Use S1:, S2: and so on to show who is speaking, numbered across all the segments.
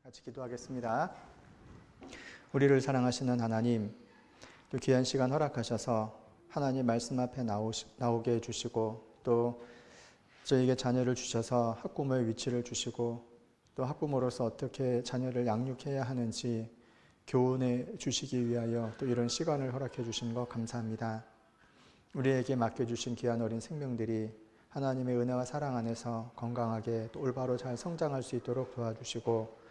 S1: 같이 기도하겠습니다. 우리를 사랑하시는 하나님, 또 귀한 시간 허락하셔서 하나님 말씀 앞에 나오게 해주시고, 또 저에게 자녀를 주셔서 학부모의 위치를 주시고, 또 학부모로서 어떻게 자녀를 양육해야 하는지 교훈해 주시기 위하여 또 이런 시간을 허락해 주신 것 감사합니다. 우리에게 맡겨주신 귀한 어린 생명들이 하나님의 은혜와 사랑 안에서 건강하게 또 올바로 잘 성장할 수 있도록 도와주시고,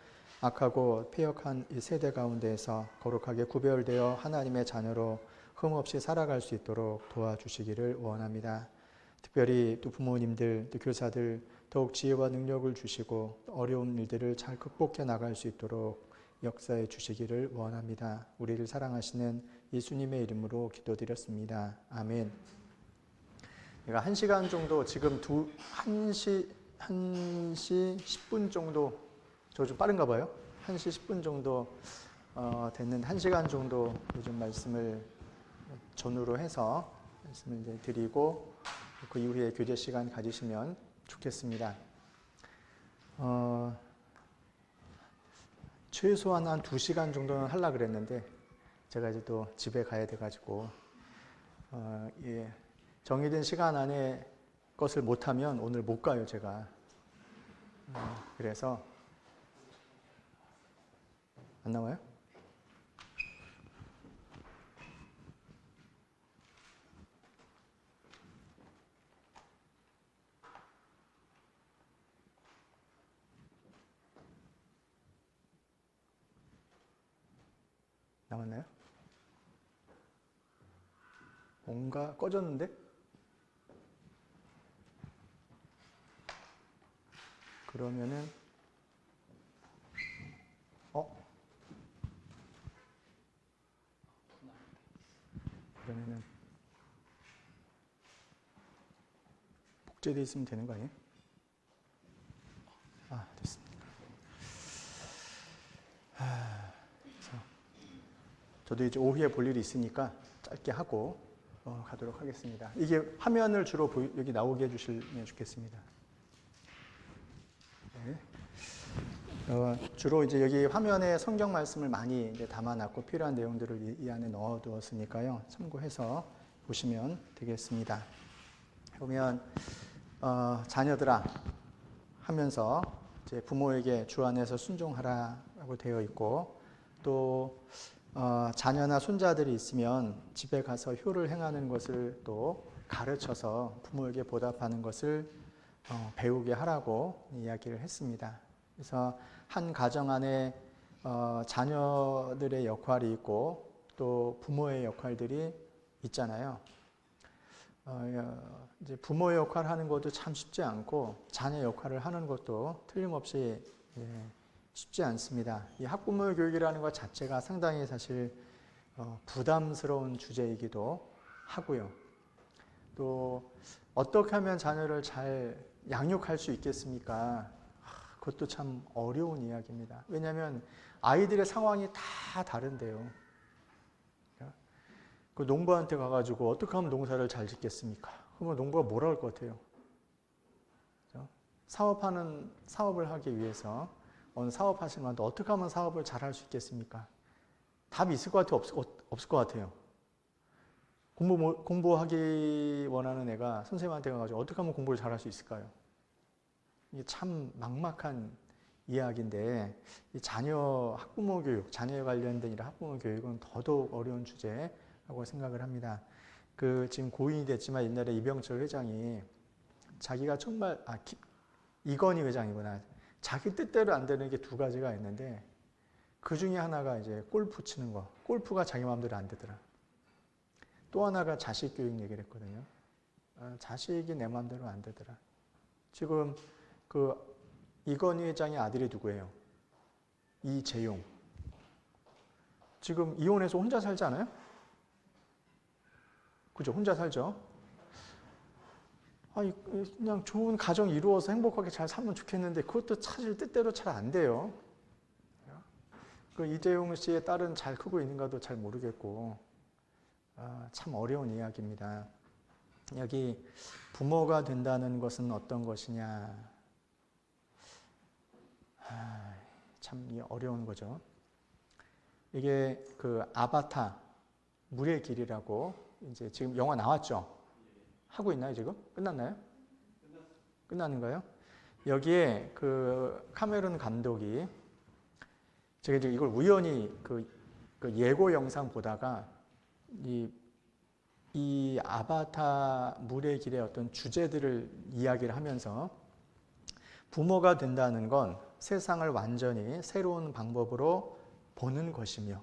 S1: 악하고 패역한 이 세대 가운데에서 거룩하게 구별되어 하나님의 자녀로 흠없이 살아갈 수 있도록 도와주시기를 원합니다. 특별히 또 부모님들, 또 교사들 더욱 지혜와 능력을 주시고 어려운 일들을 잘 극복해 나갈 수 있도록 역사해 주시기를 원합니다. 우리를 사랑하시는 예수님의 이름으로 기도드렸습니다. 아멘. 제가 1시간 정도, 지금 1시 10분 정도, 저 좀 빠른가 봐요. 1시 10분 정도 됐는데 1시간 정도 요즘 말씀을 전후로 해서 말씀을 이제 드리고 그 이후에 교제 시간 가지시면 좋겠습니다. 최소한 한 2시간 정도는 하려고 그랬는데 제가 이제 또 집에 가야 돼가지고 정해진 시간 안에 것을 못하면 오늘 못 가요, 제가. 그래서 안 나와요? 나왔나요? 뭔가 꺼졌는데? 그러면은 그러면은 복제되어 있으면 되는 거 아니에요? 됐습니다. 저도 이제 오후에 볼 일이 있으니까 짧게 하고 가도록 하겠습니다. 이게 화면을 주로 여기 나오게 해주시면 좋겠습니다. 네. 주로 이제 여기 화면에 성경 말씀을 많이 이제 담아놨고 필요한 내용들을 이 안에 넣어두었으니까요. 참고해서 보시면 되겠습니다. 보면 자녀들아 하면서 이제 부모에게 주 안에서 순종하라고 되어 있고, 또 자녀나 손자들이 있으면 집에 가서 효를 행하는 것을 또 가르쳐서 부모에게 보답하는 것을 배우게 하라고 이야기를 했습니다. 그래서 한 가정 안에 자녀들의 역할이 있고 또 부모의 역할들이 있잖아요. 이제 부모의 역할을 하는 것도 참 쉽지 않고 자녀 역할을 하는 것도 틀림없이 쉽지 않습니다. 이 학부모 교육이라는 것 자체가 상당히 사실 부담스러운 주제이기도 하고요. 또 어떻게 하면 자녀를 잘 양육할 수 있겠습니까? 그것도 참 어려운 이야기입니다. 왜냐하면 아이들의 상황이 다 다른데요. 그 농부한테 가가지고 어떻게 하면 농사를 잘 짓겠습니까? 그러면 농부가 뭐라 할 것 같아요? 사업을 하기 위해서 어느 사업하시는 분한테 어떻게 하면 사업을 잘 할 수 있겠습니까? 답이 있을 것 같아요? 없을 것 같아요? 공부하기 원하는 애가 선생님한테 가가지고 어떻게 하면 공부를 잘 할 수 있을까요? 이게 참 막막한 이야기인데, 이 학부모 교육, 자녀에 관련된 이런 학부모 교육은 더더욱 어려운 주제라고 생각을 합니다. 지금 고인이 됐지만 옛날에 이병철 회장이 자기가 정말, 이건희 회장이구나. 자기 뜻대로 안 되는 게 2가지가 있는데, 그 중에 하나가 이제 골프 치는 거. 골프가 자기 마음대로 안 되더라. 또 하나가 자식 교육 얘기를 했거든요. 자식이 내 마음대로 안 되더라. 지금 이건희 회장의 아들이 누구예요? 이재용. 지금 이혼해서 혼자 살지 않아요? 그죠? 혼자 살죠? 그냥 좋은 가정 이루어서 행복하게 잘 살면 좋겠는데 그것도 사실 뜻대로 잘 안 돼요. 이재용 씨의 딸은 잘 크고 있는가도 잘 모르겠고, 참 어려운 이야기입니다. 여기 부모가 된다는 것은 어떤 것이냐. 참 어려운 거죠. 이게 그 아바타 물의 길이라고 이제 지금 영화 나왔죠? 하고 있나요 지금? 끝났나요? 끝나는가요? 여기에 그 카메론 감독이 제가 이제 이걸 우연히 그 예고 영상 보다가 이 아바타 물의 길의 어떤 주제들을 이야기를 하면서 부모가 된다는 건 세상을 완전히 새로운 방법으로 보는 것이며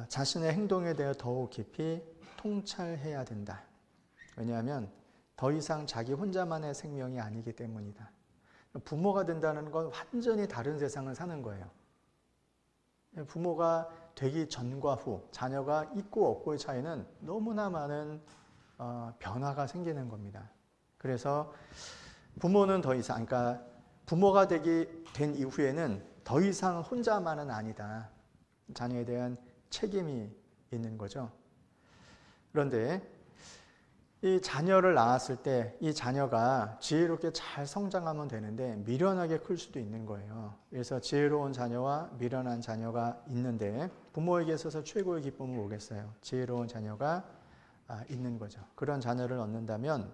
S1: 자신의 행동에 대해 더욱 깊이 통찰해야 된다. 왜냐하면 더 이상 자기 혼자만의 생명이 아니기 때문이다. 부모가 된다는 건 완전히 다른 세상을 사는 거예요. 부모가 되기 전과 후 자녀가 있고 없고의 차이는 너무나 많은 변화가 생기는 겁니다. 그래서 부모는 더 이상, 그러니까 부모가 된 이후에는 더 이상 혼자만은 아니다. 자녀에 대한 책임이 있는 거죠. 그런데 이 자녀를 낳았을 때 이 자녀가 지혜롭게 잘 성장하면 되는데 미련하게 클 수도 있는 거예요. 그래서 지혜로운 자녀와 미련한 자녀가 있는데 부모에게 있어서 최고의 기쁨은 뭐겠어요? 지혜로운 자녀가 있는 거죠. 그런 자녀를 얻는다면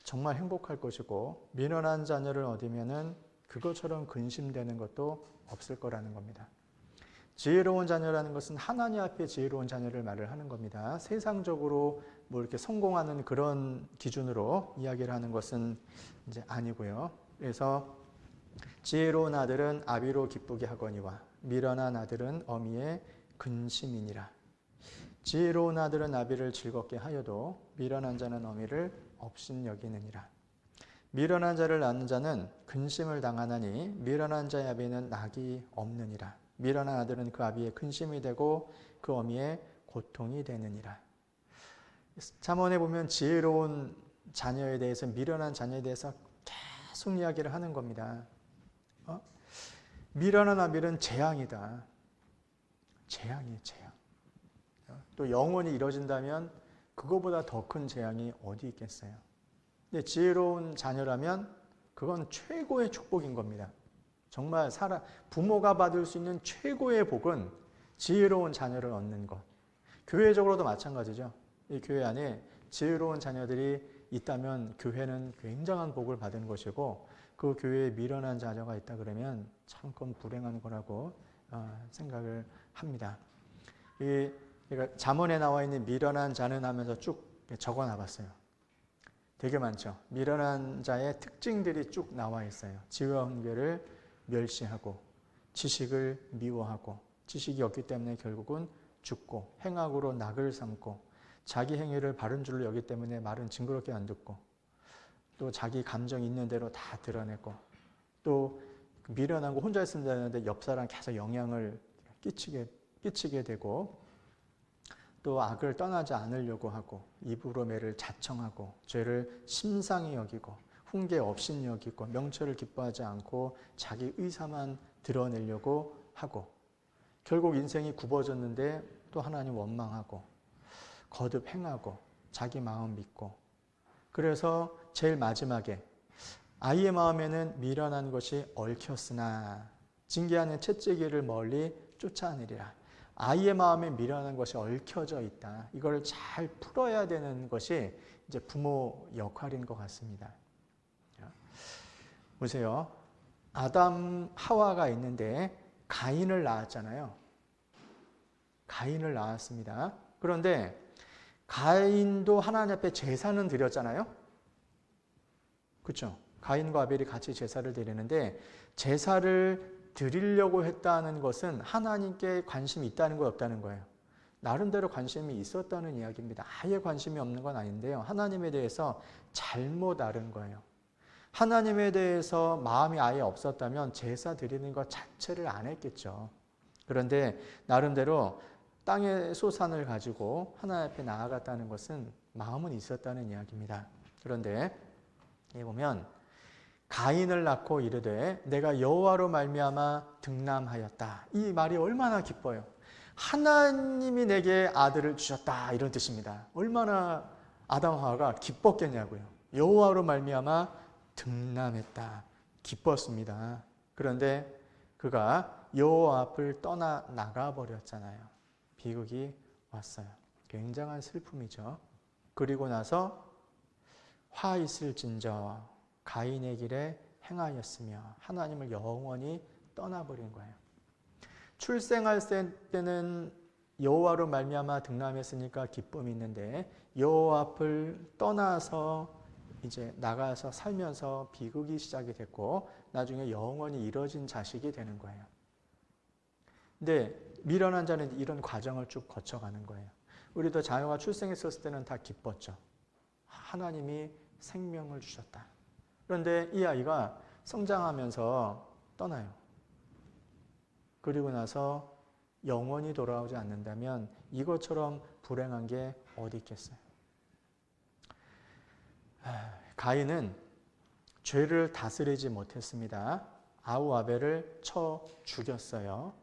S1: 정말 행복할 것이고 미련한 자녀를 얻으면은 그것처럼 근심되는 것도 없을 거라는 겁니다. 지혜로운 자녀라는 것은 하나님 앞에 지혜로운 자녀를 말을 하는 겁니다. 세상적으로 뭐 이렇게 성공하는 그런 기준으로 이야기를 하는 것은 이제 아니고요. 그래서 지혜로운 아들은 아비로 기쁘게 하거니와 미련한 아들은 어미의 근심이니라. 지혜로운 아들은 아비를 즐겁게 하여도 미련한 자는 어미를 업신여기느니라. 미련한 자를 낳는 자는 근심을 당하나니 미련한 자의 아비는 낙이 없느니라. 미련한 아들은 그 아비의 근심이 되고 그 어미의 고통이 되느니라. 잠언에 보면 지혜로운 자녀에 대해서 미련한 자녀에 대해서 계속 이야기를 하는 겁니다. 미련한 아비는 재앙이다. 재앙이에요, 재앙. 또 영원히 이뤄진다면 그거보다 더 큰 재앙이 어디 있겠어요. 근데 지혜로운 자녀라면 그건 최고의 축복인 겁니다. 정말 부모가 받을 수 있는 최고의 복은 지혜로운 자녀를 얻는 것. 교회적으로도 마찬가지죠. 이 교회 안에 지혜로운 자녀들이 있다면 교회는 굉장한 복을 받은 것이고 그 교회에 미련한 자녀가 있다 그러면 참 그건 불행한 거라고 생각을 합니다. 그러니까 잠언에 나와 있는 미련한 자는 하면서 쭉 적어놔봤어요. 되게 많죠. 미련한 자의 특징들이 쭉 나와 있어요. 지혜와 훈계를 멸시하고 지식을 미워하고 지식이 없기 때문에 결국은 죽고 행악으로 낙을 삼고 자기 행위를 바른 줄로 여기 때문에 말은 징그럽게 안 듣고 또 자기 감정 있는 대로 다 드러내고 또 미련하고 혼자 있으면 되는데 옆 사람 계속 영향을 끼치게 되고 또 악을 떠나지 않으려고 하고 입으로 매를 자청하고 죄를 심상히 여기고 훈계 없인 여기고 명철을 기뻐하지 않고 자기 의사만 드러내려고 하고 결국 인생이 굽어졌는데 또 하나님 원망하고 거듭 행하고 자기 마음 믿고 그래서 제일 마지막에 아이의 마음에는 미련한 것이 얽혔으나 징계하는 채찍이를 멀리 쫓아내리라. 아이의 마음에 미련한 것이 얽혀져 있다. 이걸 잘 풀어야 되는 것이 이제 부모 역할인 것 같습니다. 보세요. 아담 하와가 있는데 가인을 낳았잖아요. 가인을 낳았습니다. 그런데 가인도 하나님 앞에 제사는 드렸잖아요. 그렇죠? 가인과 아벨이 같이 제사를 드리는데 제사를 드리려고 했다는 것은 하나님께 관심이 있다는 거 없다는 거예요. 나름대로 관심이 있었다는 이야기입니다. 아예 관심이 없는 건 아닌데요. 하나님에 대해서 잘못 알은 거예요. 하나님에 대해서 마음이 아예 없었다면 제사 드리는 것 자체를 안 했겠죠. 그런데 나름대로 땅의 소산을 가지고 하나님 앞에 나아갔다는 것은 마음은 있었다는 이야기입니다. 그런데 여기 보면 가인을 낳고 이르되 내가 여호와로 말미암아 등남하였다. 이 말이 얼마나 기뻐요. 하나님이 내게 아들을 주셨다 이런 뜻입니다. 얼마나 아담 하와가 기뻤겠냐고요. 여호와로 말미암아 등남했다. 기뻤습니다. 그런데 그가 여호와 앞을 떠나 나가 버렸잖아요. 비극이 왔어요. 굉장한 슬픔이죠. 그리고 나서 화 있을진저 가인의 길에 행하였으며 하나님을 영원히 떠나버린 거예요. 출생할 때는 여호와로 말미암아 등남했으니까 기쁨이 있는데 여호와 앞을 떠나서 이제 나가서 살면서 비극이 시작이 됐고 나중에 영원히 이뤄진 자식이 되는 거예요. 근데 미련한 자는 이런 과정을 쭉 거쳐가는 거예요. 우리도 자녀가 출생했었을 때는 다 기뻤죠. 하나님이 생명을 주셨다. 그런데 이 아이가 성장하면서 떠나요. 그리고 나서 영원히 돌아오지 않는다면 이것처럼 불행한 게 어디 있겠어요. 가인은 죄를 다스리지 못했습니다. 아우 아벨을 쳐 죽였어요.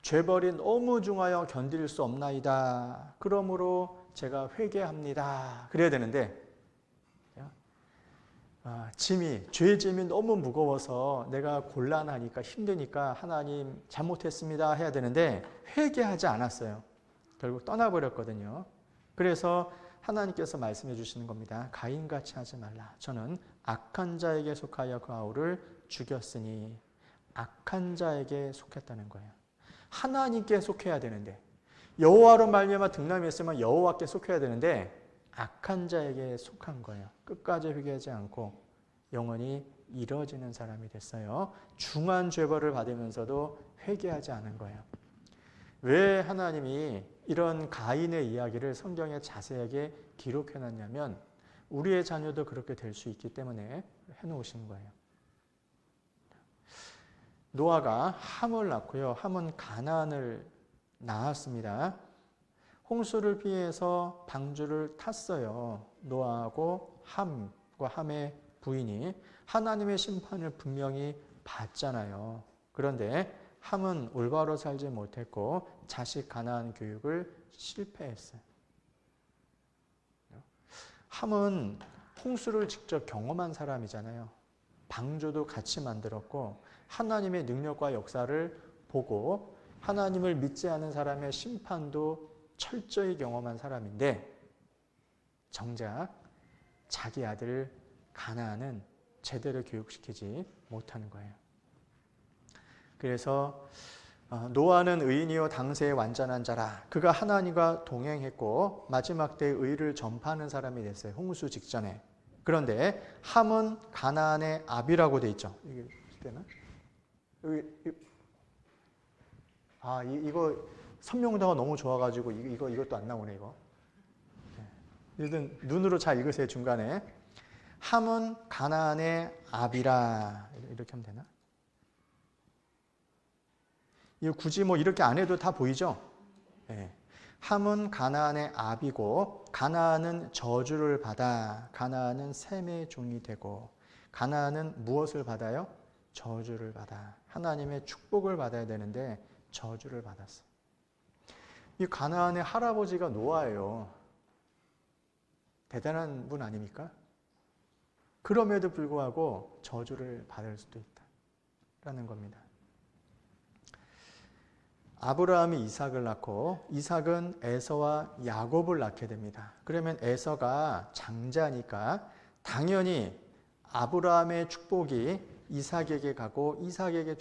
S1: 죄벌이 너무 중하여 견딜 수 없나이다. 그러므로 제가 회개합니다. 그래야 되는데 죄짐이 너무 무거워서 내가 곤란하니까 힘드니까 하나님 잘못했습니다 해야 되는데 회개하지 않았어요. 결국 떠나버렸거든요. 그래서 하나님께서 말씀해 주시는 겁니다. 가인같이 하지 말라. 저는 악한 자에게 속하여 그 아우를 죽였으니 악한 자에게 속했다는 거예요. 하나님께 속해야 되는데 여호와로 말미암아 등남했으면 여호와께 속해야 되는데 악한 자에게 속한 거예요. 끝까지 회개하지 않고 영원히 이뤄지는 사람이 됐어요. 중한 죄벌을 받으면서도 회개하지 않은 거예요. 왜 하나님이 이런 가인의 이야기를 성경에 자세하게 기록해놨냐면 우리의 자녀도 그렇게 될 수 있기 때문에 해놓으신 거예요. 노아가 함을 낳고요. 함은 가나안을 낳았습니다. 홍수를 피해서 방주를 탔어요. 노아하고 함과 함의 부인이 하나님의 심판을 분명히 받잖아요. 그런데 함은 올바로 살지 못했고 자식 가나안 교육을 실패했어요. 함은 홍수를 직접 경험한 사람이잖아요. 방주도 같이 만들었고 하나님의 능력과 역사를 보고 하나님을 믿지 않은 사람의 심판도 철저히 경험한 사람인데 정작 자기 아들 가나안은 제대로 교육시키지 못하는 거예요. 그래서 노아는 의인이요 당세의 완전한 자라. 그가 하나님과 동행했고 마지막 때의 의를 전파하는 사람이 됐어요. 홍수 직전에. 그런데 함은 가나안의 아비라고 돼 있죠. 이게 되나? 이거 선명도가 너무 좋아가지고 이것도 안 나오네 이거. 일단 눈으로 잘 읽으세요. 중간에 함은 가나안의 아비라 이렇게 하면 되나? 이거 굳이 이렇게 안 해도 다 보이죠? 네. 함은 가나안의 아비고 가나안은 저주를 받아 가나안은 셈의 종이 되고 가나안은 무엇을 받아요? 저주를 받아. 하나님의 축복을 받아야 되는데 저주를 받았어요. 이 가나안의 할아버지가 노아예요. 대단한 분 아닙니까? 그럼에도 불구하고 저주를 받을 수도 있다라는 겁니다. 아브라함이 이삭을 낳고 이삭은 에서와 야곱을 낳게 됩니다. 그러면 에서가 장자니까 당연히 아브라함의 축복이 이삭에게 가고 이삭에게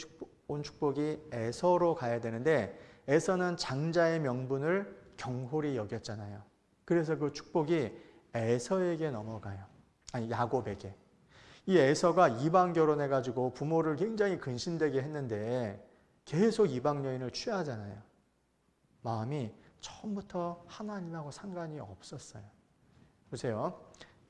S1: 온 축복이 에서로 가야 되는데 에서는 장자의 명분을 경홀히 여겼잖아요. 그래서 그 축복이 에서에게 넘어가요. 아니 야곱에게. 이 에서가 이방 결혼해가지고 부모를 굉장히 근심되게 했는데 계속 이방 여인을 취하잖아요. 마음이 처음부터 하나님하고 상관이 없었어요. 보세요.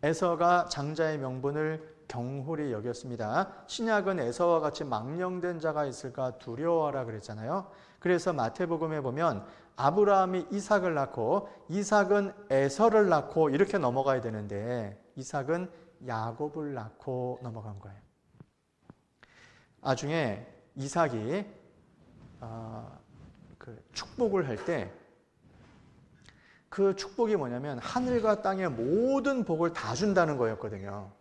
S1: 에서가 장자의 명분을 경홀히 여겼습니다. 신약은 에서와 같이 망령된 자가 있을까 두려워하라 그랬잖아요. 그래서 마태복음에 보면 아브라함이 이삭을 낳고 이삭은 에서를 낳고 이렇게 넘어가야 되는데 이삭은 야곱을 낳고 넘어간 거예요. 나중에 이삭이 축복을 할 때 그 축복이 뭐냐면 하늘과 땅의 모든 복을 다 준다는 거였거든요.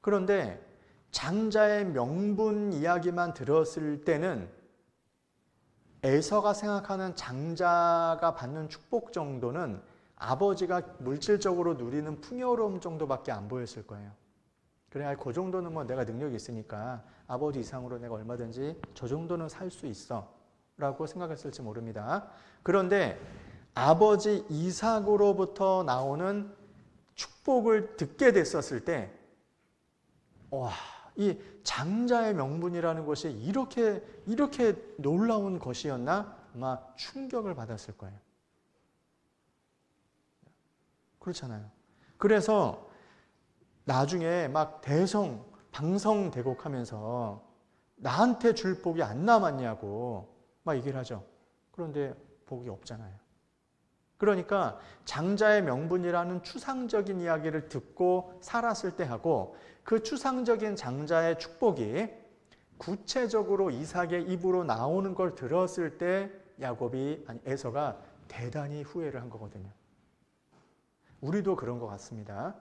S1: 그런데 장자의 명분 이야기만 들었을 때는 에서가 생각하는 장자가 받는 축복 정도는 아버지가 물질적으로 누리는 풍요로움 정도밖에 안 보였을 거예요. 그래, 그 정도는 뭐 내가 능력이 있으니까 아버지 이상으로 내가 얼마든지 저 정도는 살 수 있어 라고 생각했을지 모릅니다. 그런데 아버지 이삭으로부터 나오는 축복을 듣게 됐었을 때, 와, 이 장자의 명분이라는 것이 이렇게 놀라운 것이었나? 아마 충격을 받았을 거예요. 그렇잖아요. 그래서 나중에 막 방성대곡하면서 나한테 줄 복이 안 남았냐고 막 얘기를 하죠. 그런데 복이 없잖아요. 그러니까 장자의 명분이라는 추상적인 이야기를 듣고 살았을 때 하고 그 추상적인 장자의 축복이 구체적으로 이삭의 입으로 나오는 걸 들었을 때 에서가 대단히 후회를 한 거거든요. 우리도 그런 것 같습니다.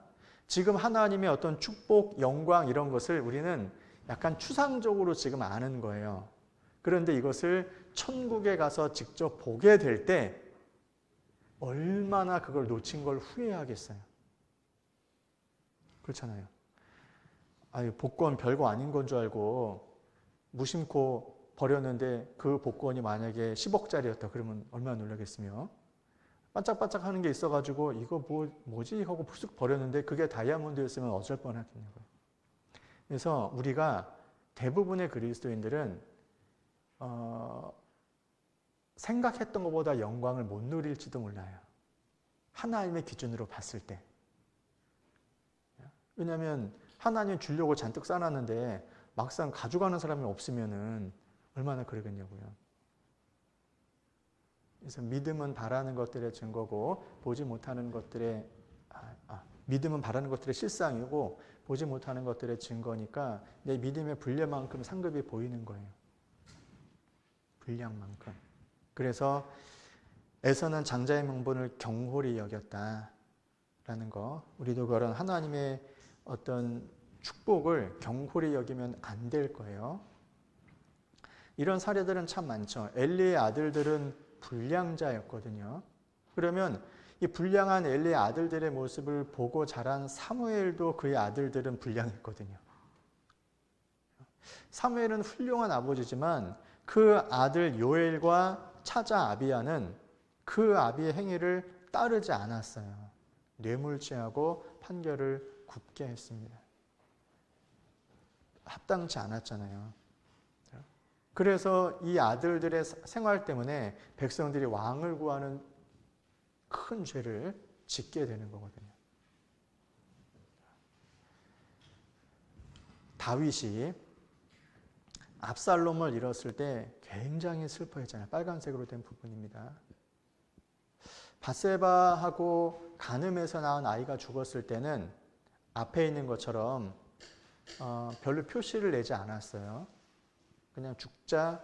S1: 지금 하나님의 어떤 축복, 영광 이런 것을 우리는 약간 추상적으로 지금 아는 거예요. 그런데 이것을 천국에 가서 직접 보게 될 때 얼마나 그걸 놓친 걸 후회하겠어요. 그렇잖아요. 아유, 복권 별거 아닌 건 줄 알고 무심코 버렸는데 그 복권이 만약에 10억짜리였다 그러면 얼마나 놀라겠으며, 반짝반짝 하는 게 있어가지고 이거 뭐지 하고 푹 버렸는데 그게 다이아몬드였으면 어쩔 뻔했겠냐고요. 그래서 우리가 대부분의 그리스도인들은 생각했던 것보다 영광을 못 누릴지도 몰라요. 하나님의 기준으로 봤을 때. 왜냐하면 하나님 주려고 잔뜩 쌓아놨는데 막상 가져가는 사람이 없으면은 얼마나 그러겠냐고요. 그래서 믿음은 바라는 것들의 증거고 보지 못하는 것들의 믿음은 바라는 것들의 실상이고 보지 못하는 것들의 증거니까 내 믿음의 분량만큼 상급이 보이는 거예요. 분량만큼. 그래서 에서는 장자의 명분을 경홀히 여겼다라는 거, 우리도 그런 하나님의 어떤 축복을 경홀히 여기면 안 될 거예요. 이런 사례들은 참 많죠. 엘리의 아들들은 불량자였거든요. 그러면 이 불량한 엘리의 아들들의 모습을 보고 자란 사무엘도 그의 아들들은 불량했거든요. 사무엘은 훌륭한 아버지지만 그 아들 요엘과 차자 아비야는 그 아비의 행위를 따르지 않았어요. 뇌물죄하고 판결을 굽게 했습니다. 합당치 않았잖아요. 그래서 이 아들들의 생활 때문에 백성들이 왕을 구하는 큰 죄를 짓게 되는 거거든요. 다윗이 압살롬을 잃었을 때 굉장히 슬퍼했잖아요. 빨간색으로 된 부분입니다. 밧세바하고 간음에서 낳은 아이가 죽었을 때는 앞에 있는 것처럼 별로 표시를 내지 않았어요. 그냥 죽자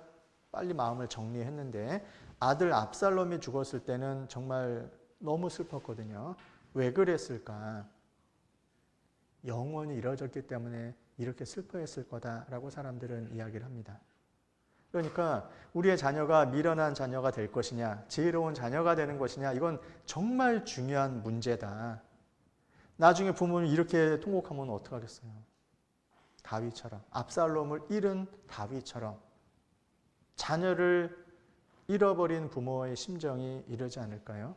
S1: 빨리 마음을 정리했는데 아들 압살롬이 죽었을 때는 정말 너무 슬펐거든요. 왜 그랬을까? 영원히 이뤄졌기 때문에 이렇게 슬퍼했을 거다라고 사람들은 이야기를 합니다. 그러니까 우리의 자녀가 미련한 자녀가 될 것이냐, 지혜로운 자녀가 되는 것이냐, 이건 정말 중요한 문제다. 나중에 부모는 이렇게 통곡하면 어떡하겠어요? 다윗처럼, 압살롬을 잃은 다윗처럼 자녀를 잃어버린 부모의 심정이 이러지 않을까요?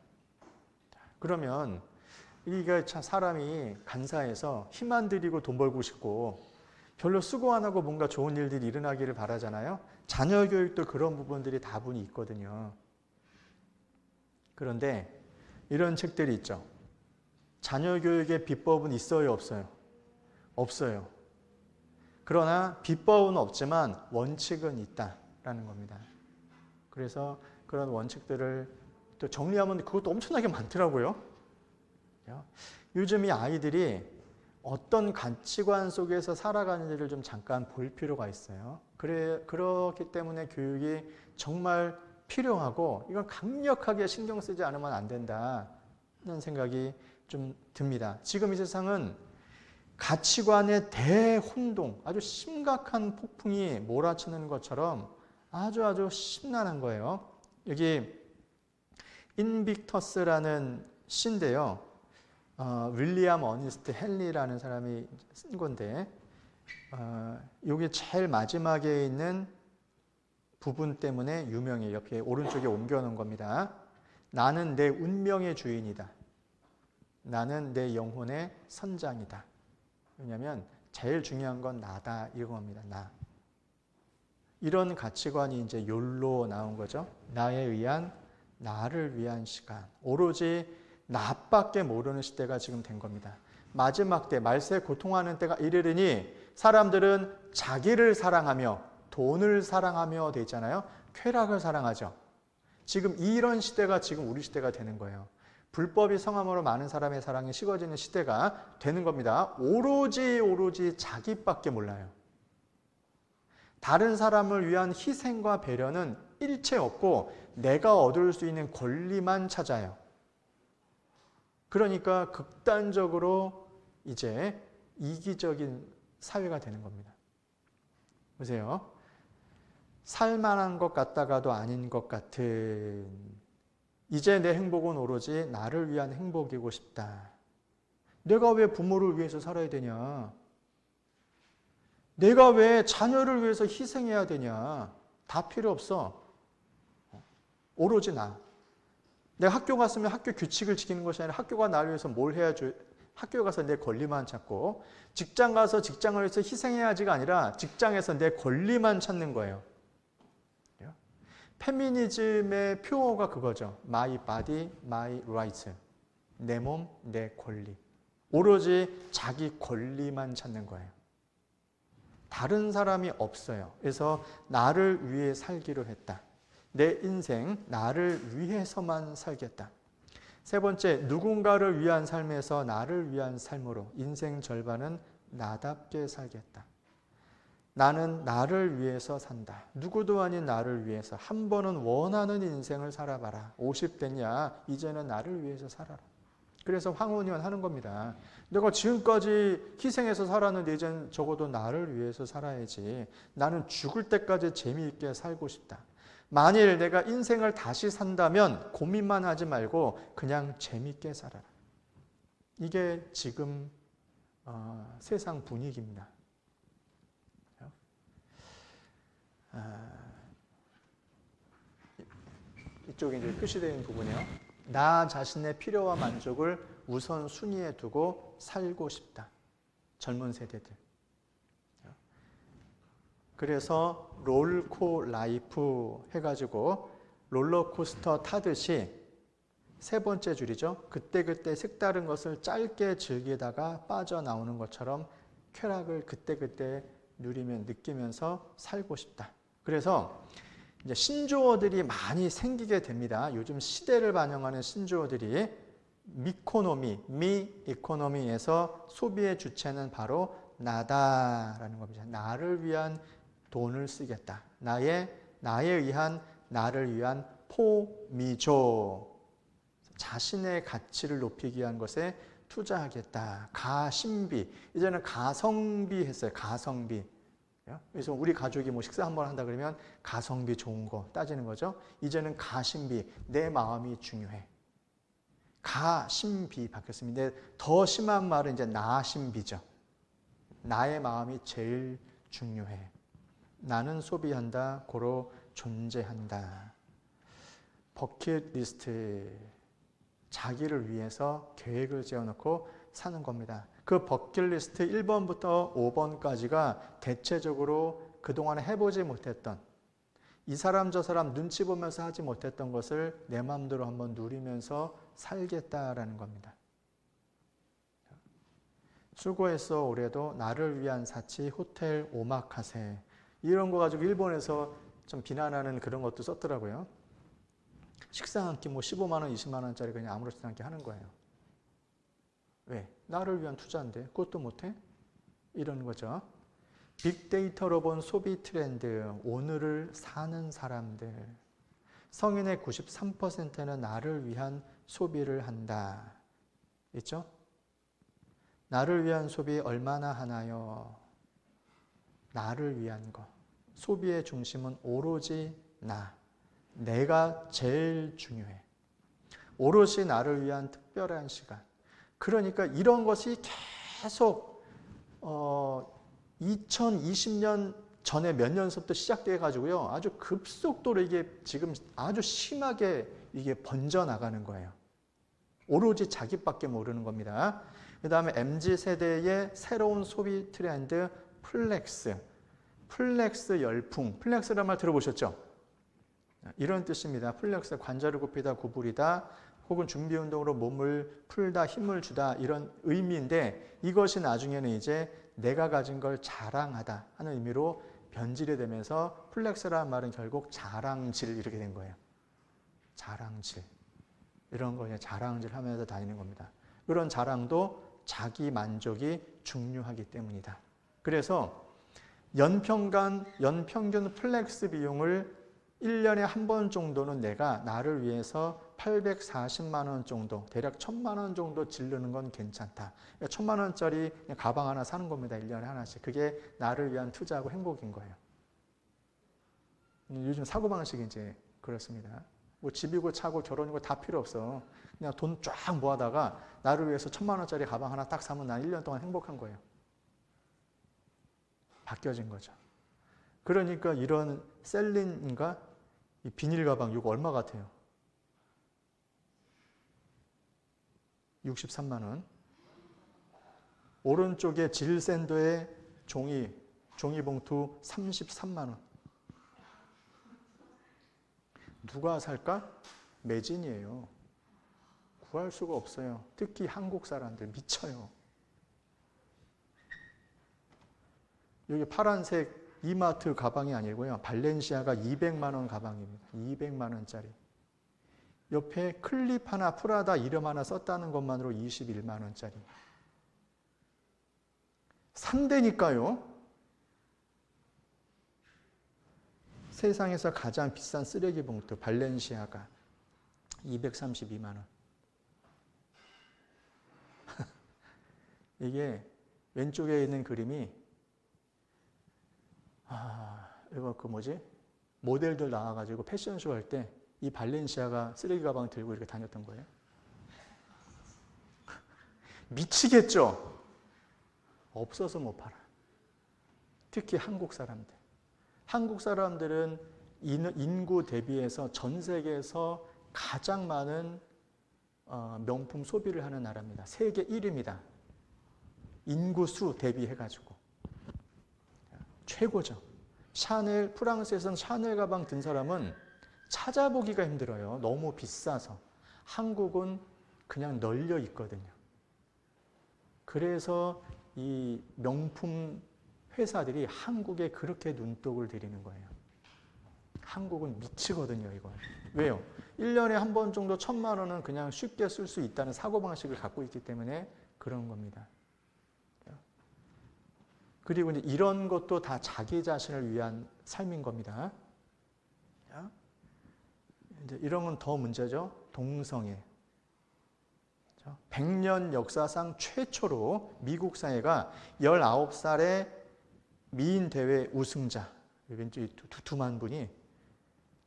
S1: 그러면 이게 참 사람이 간사해서 힘 안 들이고 돈 벌고 싶고 별로 수고 안 하고 뭔가 좋은 일들이 일어나기를 바라잖아요. 자녀 교육도 그런 부분들이 다분히 있거든요. 그런데 이런 책들이 있죠. 자녀 교육의 비법은 있어요, 없어요? 없어요. 그러나 비법은 없지만 원칙은 있다라는 겁니다. 그래서 그런 원칙들을 또 정리하면 그것도 엄청나게 많더라고요. 요즘 이 아이들이 어떤 가치관 속에서 살아가는지를 좀 잠깐 볼 필요가 있어요. 그렇기 때문에 교육이 정말 필요하고 이건 강력하게 신경 쓰지 않으면 안 된다는 생각이 좀 듭니다. 지금 이 세상은 가치관의 대혼동, 아주 심각한 폭풍이 몰아치는 것처럼 아주 심란한 거예요. 여기 인빅터스라는 시인데요. 윌리엄 어니스트 헨리라는 사람이 쓴 건데 여기 제일 마지막에 있는 부분 때문에 유명해요. 옆에 오른쪽에 옮겨놓은 겁니다. 나는 내 운명의 주인이다. 나는 내 영혼의 선장이다. 왜냐하면 제일 중요한 건 나다 이런 겁니다. 나. 이런 가치관이 이제 욜로 나온 거죠. 나를 위한 시간. 오로지 나밖에 모르는 시대가 지금 된 겁니다. 마지막 때, 말세 고통하는 때가 이르르니 사람들은 자기를 사랑하며 돈을 사랑하며 돼 있잖아요. 쾌락을 사랑하죠. 지금 이런 시대가 지금 우리 시대가 되는 거예요. 불법이 성함으로 많은 사람의 사랑이 식어지는 시대가 되는 겁니다. 오로지 자기밖에 몰라요. 다른 사람을 위한 희생과 배려는 일체 없고 내가 얻을 수 있는 권리만 찾아요. 그러니까 극단적으로 이제 이기적인 사회가 되는 겁니다. 보세요. 살만한 것 같다가도 아닌 것 같은, 이제 내 행복은 오로지 나를 위한 행복이고 싶다. 내가 왜 부모를 위해서 살아야 되냐? 내가 왜 자녀를 위해서 희생해야 되냐? 다 필요 없어. 오로지 나. 내가 학교 갔으면 학교 규칙을 지키는 것이 아니라 학교가 나를 위해서 뭘 해야 줘? 학교 가서 내 권리만 찾고, 직장 가서 직장을 위해서 희생해야지가 아니라 직장에서 내 권리만 찾는 거예요. 페미니즘의 표어가 그거죠. My body, my rights. 내 몸, 내 권리. 오로지 자기 권리만 찾는 거예요. 다른 사람이 없어요. 그래서 나를 위해 살기로 했다. 내 인생 나를 위해서만 살겠다. 세 번째, 누군가를 위한 삶에서 나를 위한 삶으로 인생 절반은 나답게 살겠다. 나는 나를 위해서 산다. 누구도 아닌 나를 위해서 한 번은 원하는 인생을 살아봐라. 50대냐? 이제는 나를 위해서 살아라. 그래서 황혼이원 하는 겁니다. 내가 지금까지 희생해서 살았는데 이제는 적어도 나를 위해서 살아야지. 나는 죽을 때까지 재미있게 살고 싶다. 만일 내가 인생을 다시 산다면 고민만 하지 말고 그냥 재미있게 살아라. 이게 지금 세상 분위기입니다. 이쪽에 이제 표시되어 있는 부분이요. 나 자신의 필요와 만족을 우선 순위에 두고 살고 싶다. 젊은 세대들. 그래서 롤코 라이프 해가지고 롤러코스터 타듯이 세 번째 줄이죠. 그때그때 색다른 것을 짧게 즐기다가 빠져나오는 것처럼 쾌락을 그때그때 느끼면서 살고 싶다. 그래서 이제 신조어들이 많이 생기게 됩니다. 요즘 시대를 반영하는 신조어들이 미이코노미에서 소비의 주체는 바로 나다라는 겁니다. 나를 위한 돈을 쓰겠다. 나에 의한 나를 위한 포미조. 자신의 가치를 높이기 위한 것에 투자하겠다. 가심비. 이제는 가성비 했어요. 가성비. 그래서 우리 가족이 뭐 식사 한번 한다 그러면 가성비 좋은 거 따지는 거죠. 이제는 가심비. 내 마음이 중요해. 가심비 바뀌었습니다. 더 심한 말은 이제 나심비죠. 나의 마음이 제일 중요해. 나는 소비한다. 고로 존재한다. 버킷리스트. 자기를 위해서 계획을 세워놓고 사는 겁니다. 그 버킷리스트 1번부터 5번까지가 대체적으로 그동안에 해보지 못했던, 이 사람 저 사람 눈치 보면서 하지 못했던 것을 내 마음대로 한번 누리면서 살겠다라는 겁니다. 수고했어. 올해도 나를 위한 사치 호텔 오마카세. 이런 거 가지고 일본에서 좀 비난하는 그런 것도 썼더라고요. 식사 한 끼 뭐 15만 원, 20만 원짜리 그냥 아무렇지도 않게 하는 거예요. 왜? 나를 위한 투자인데 그것도 못해? 이런 거죠. 빅데이터로 본 소비 트렌드, 오늘을 사는 사람들. 성인의 93%는 나를 위한 소비를 한다. 있죠? 나를 위한 소비 얼마나 하나요? 나를 위한 것. 소비의 중심은 오로지 나. 내가 제일 중요해. 오롯이 나를 위한 특별한 시간. 그러니까 이런 것이 계속 2020년 전에 몇 년서부터 시작돼 가지고요. 아주 급속도로 이게 지금 아주 심하게 이게 번져 나가는 거예요. 오로지 자기밖에 모르는 겁니다. 그다음에 MZ세대의 새로운 소비 트렌드 플렉스. 플렉스 열풍. 플렉스란 말 들어보셨죠? 이런 뜻입니다. 플렉스, 관절을 굽히다, 구부리다, 혹은 준비 운동으로 몸을 풀다, 힘을 주다, 이런 의미인데, 이것이 나중에는 이제 내가 가진 걸 자랑하다 하는 의미로 변질이 되면서 플렉스라는 말은 결국 자랑질 이렇게 된 거예요. 자랑질. 이런 거 그냥 자랑질 하면서 다니는 겁니다. 그런 자랑도 자기 만족이 중요하기 때문이다. 그래서 연평균 플렉스 비용을 1년에 한 번 정도는 내가 나를 위해서 840만 원 정도, 대략 1000만 원 정도 지르는 건 괜찮다. 1000만 원짜리 가방 하나 사는 겁니다. 1년에 하나씩. 그게 나를 위한 투자하고 행복인 거예요. 요즘 사고방식이 이제 그렇습니다. 뭐 집이고 차고 결혼이고 다 필요 없어. 그냥 돈 쫙 모아다가 나를 위해서 1000만 원짜리 가방 하나 딱 사면 난 1년 동안 행복한 거예요. 바뀌어진 거죠. 그러니까 이런 셀린인가? 이 비닐 가방 이거 얼마 같아요? 63만 원. 오른쪽에 질샌더의 종이봉투 33만 원. 누가 살까? 매진이에요. 구할 수가 없어요. 특히 한국 사람들 미쳐요. 여기 파란색 이마트 가방이 아니고요. 발렌시아가 200만 원 가방입니다. 200만 원짜리. 옆에 클립 하나, 프라다 이름 하나 썼다는 것만으로 21만 원짜리. 산대니까요. 세상에서 가장 비싼 쓰레기 봉투 발렌시아가 232만 원. 이게 왼쪽에 있는 그림이 이거 그 뭐지? 모델들 나와가지고 패션쇼 할 때 이 발렌시아가 쓰레기 가방 들고 이렇게 다녔던 거예요. 미치겠죠? 없어서 못 팔아. 특히 한국 사람들. 한국 사람들은 인구 대비해서 전 세계에서 가장 많은 명품 소비를 하는 나라입니다. 세계 1위입니다. 인구수 대비해가지고. 최고죠. 샤넬, 프랑스에서는 샤넬 가방 든 사람은 찾아보기가 힘들어요. 너무 비싸서. 한국은 그냥 널려 있거든요. 그래서 이 명품 회사들이 한국에 그렇게 눈독을 들이는 거예요. 한국은 미치거든요, 이거. 왜요? 1년에 한 번 정도 1000만 원은 그냥 쉽게 쓸 수 있다는 사고방식을 갖고 있기 때문에 그런 겁니다. 그리고 이제 이런 것도 다 자기 자신을 위한 삶인 겁니다. 이제 이런 건 더 문제죠. 동성애. 100년 역사상 최초로 미국 사회가 19살의 미인 대회 우승자, 왠지 두툼한 분이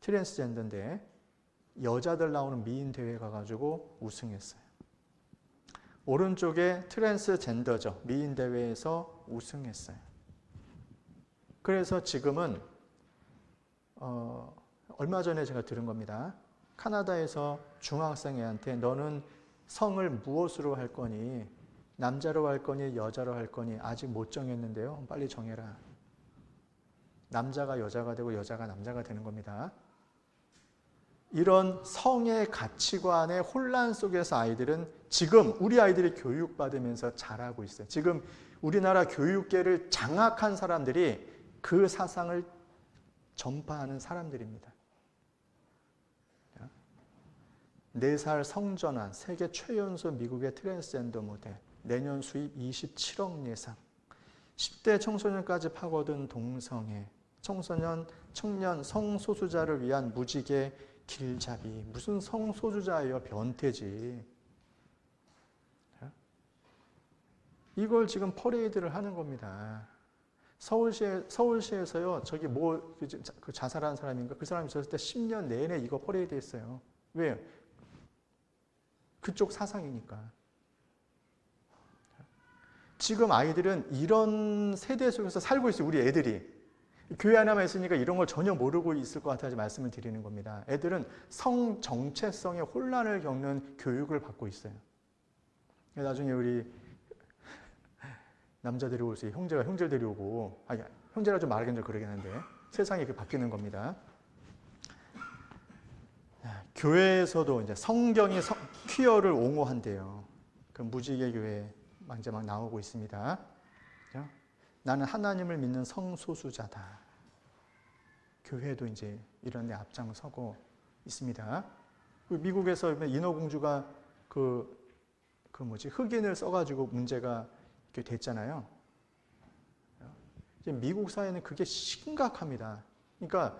S1: 트랜스젠더인데 여자들 나오는 미인 대회 가가지고 우승했어요. 오른쪽에 트랜스젠더죠. 미인 대회에서 우승했어요. 그래서 지금은 얼마 전에 제가 들은 겁니다. 카나다에서 중학생애한테 너는 성을 무엇으로 할 거니? 남자로 할 거니? 여자로 할 거니? 아직 못 정했는데요. 빨리 정해라. 남자가 여자가 되고 여자가 남자가 되는 겁니다. 이런 성의 가치관의 혼란 속에서 아이들은 지금 우리 아이들이 교육받으면서 자라고 있어요. 지금 우리나라 교육계를 장악한 사람들이 그 사상을 전파하는 사람들입니다. 4살 성전환, 세계 최연소 미국의 트랜스젠더 모델, 내년 수입 27억 예상, 10대 청소년까지 파고든 동성애, 청소년, 청년, 성소수자를 위한 무지개 길잡이. 무슨 성소수자예요? 변태지. 이걸 지금 퍼레이드를 하는 겁니다. 서울시에서요, 저기 그 자살한 사람인가? 그 사람이 있었을 때 10년 내내 이거 퍼레이드 했어요. 왜요? 그쪽 사상이니까. 지금 아이들은 이런 세대 속에서 살고 있어요. 우리 애들이. 교회 하나만 있으니까 이런 걸 전혀 모르고 있을 것 같아서 말씀을 드리는 겁니다. 애들은 성 정체성의 혼란을 겪는 교육을 받고 있어요. 나중에 우리 남자들이 올 수 있어요. 형제가 형제를 데려오고, 형제라 좀 말하긴 좀 그러긴 한데 세상이 이렇게 바뀌는 겁니다. 교회에서도 이제 성경이 퀴어를 옹호한대요. 그 무지개 교회 이제 막 나오고 있습니다. 그렇죠? 나는 하나님을 믿는 성소수자다. 교회도 이제 이런 데 앞장서고 있습니다. 미국에서 인어공주가 흑인을 써가지고 문제가 이렇게 됐잖아요. 이제 미국 사회는 그게 심각합니다. 그러니까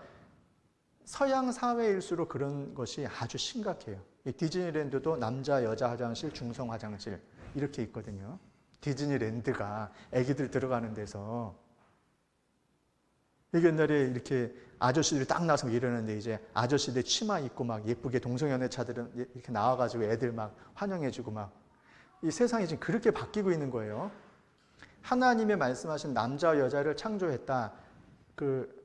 S1: 서양 사회일수록 그런 것이 아주 심각해요. 디즈니랜드도 남자, 여자 화장실, 중성 화장실 이렇게 있거든요. 디즈니랜드가 애기들 들어가는 데서 이게 옛날에 이렇게 아저씨들이 딱 나서 이러는데 이제 아저씨들 치마 입고 막 예쁘게 동성연애차들은 이렇게 나와가지고 애들 막 환영해주고 막 이 세상이 지금 그렇게 바뀌고 있는 거예요. 하나님의 말씀하신 남자와 여자를 창조했다. 그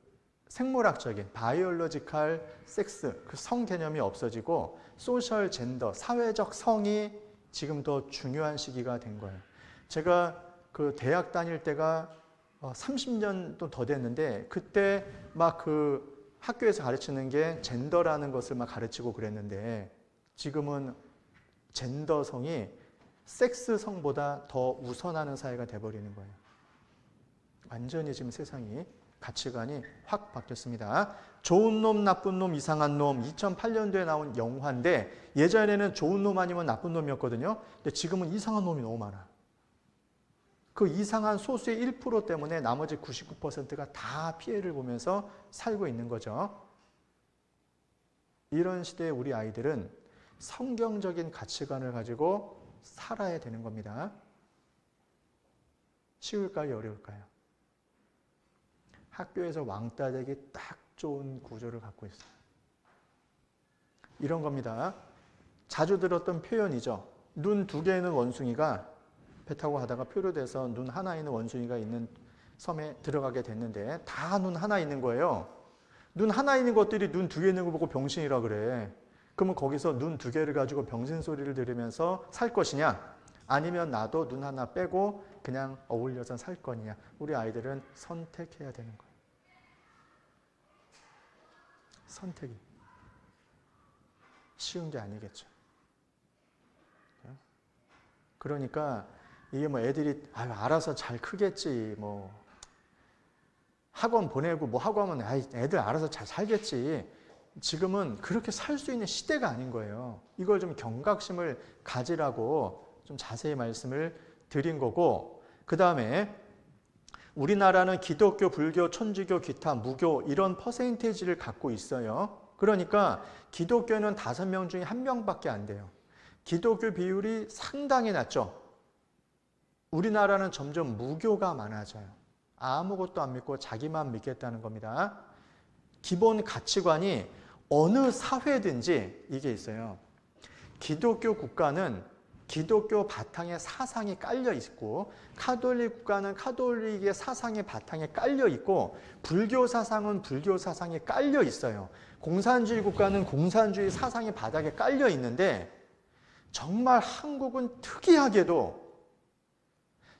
S1: 생물학적인 바이올로지컬 섹스, 그 성 개념이 없어지고 소셜 젠더, 사회적 성이 지금 더 중요한 시기가 된 거예요. 제가 그 대학 다닐 때가 30년도 더 됐는데 그때 막 그 학교에서 가르치는 게 젠더라는 것을 막 가르치고 그랬는데 지금은 젠더성이 섹스성보다 더 우선하는 사회가 돼버리는 거예요. 완전히 지금 세상이 가치관이 확 바뀌었습니다. 좋은 놈, 나쁜 놈, 이상한 놈 2008년도에 나온 영화인데 예전에는 좋은 놈 아니면 나쁜 놈이었거든요. 근데 지금은 이상한 놈이 너무 많아. 그 이상한 소수의 1% 때문에 나머지 99%가 다 피해를 보면서 살고 있는 거죠. 이런 시대에 우리 아이들은 성경적인 가치관을 가지고 살아야 되는 겁니다. 쉬울까요? 어려울까요? 학교에서 왕따 되기 딱 좋은 구조를 갖고 있어요. 이런 겁니다. 자주 들었던 표현이죠. 눈 두 개 있는 원숭이가 배 타고 가다가 표류돼서 눈 하나 있는 원숭이가 있는 섬에 들어가게 됐는데 다 눈 하나 있는 거예요. 눈 하나 있는 것들이 눈 두 개 있는 거 보고 병신이라 그래. 그러면 거기서 눈 두 개를 가지고 병신 소리를 들으면서 살 것이냐? 아니면 나도 눈 하나 빼고 그냥 어울려서 살 거냐? 우리 아이들은 선택해야 되는 거예요. 선택이 쉬운 게 아니겠죠. 그러니까 이게 뭐 애들이 알아서 잘 크겠지, 뭐 학원 보내고 뭐 하고 하면 애들 알아서 잘 살겠지. 지금은 그렇게 살 수 있는 시대가 아닌 거예요. 이걸 좀 경각심을 가지라고 좀 자세히 말씀을 드린 거고, 그 다음에 우리나라는 기독교, 불교, 천주교, 기타, 무교 이런 퍼센테이지를 갖고 있어요. 그러니까 기독교는 5명 중에 1명밖에 안 돼요. 기독교 비율이 상당히 낮죠. 우리나라는 점점 무교가 많아져요. 아무것도 안 믿고 자기만 믿겠다는 겁니다. 기본 가치관이 어느 사회든지 이게 있어요. 기독교 국가는 기독교 바탕에 사상이 깔려 있고, 카톨릭 국가는 카톨릭의 사상의 바탕에 깔려 있고, 불교 사상은 불교 사상에 깔려 있어요. 공산주의 국가는 공산주의 사상의 바닥에 깔려 있는데, 정말 한국은 특이하게도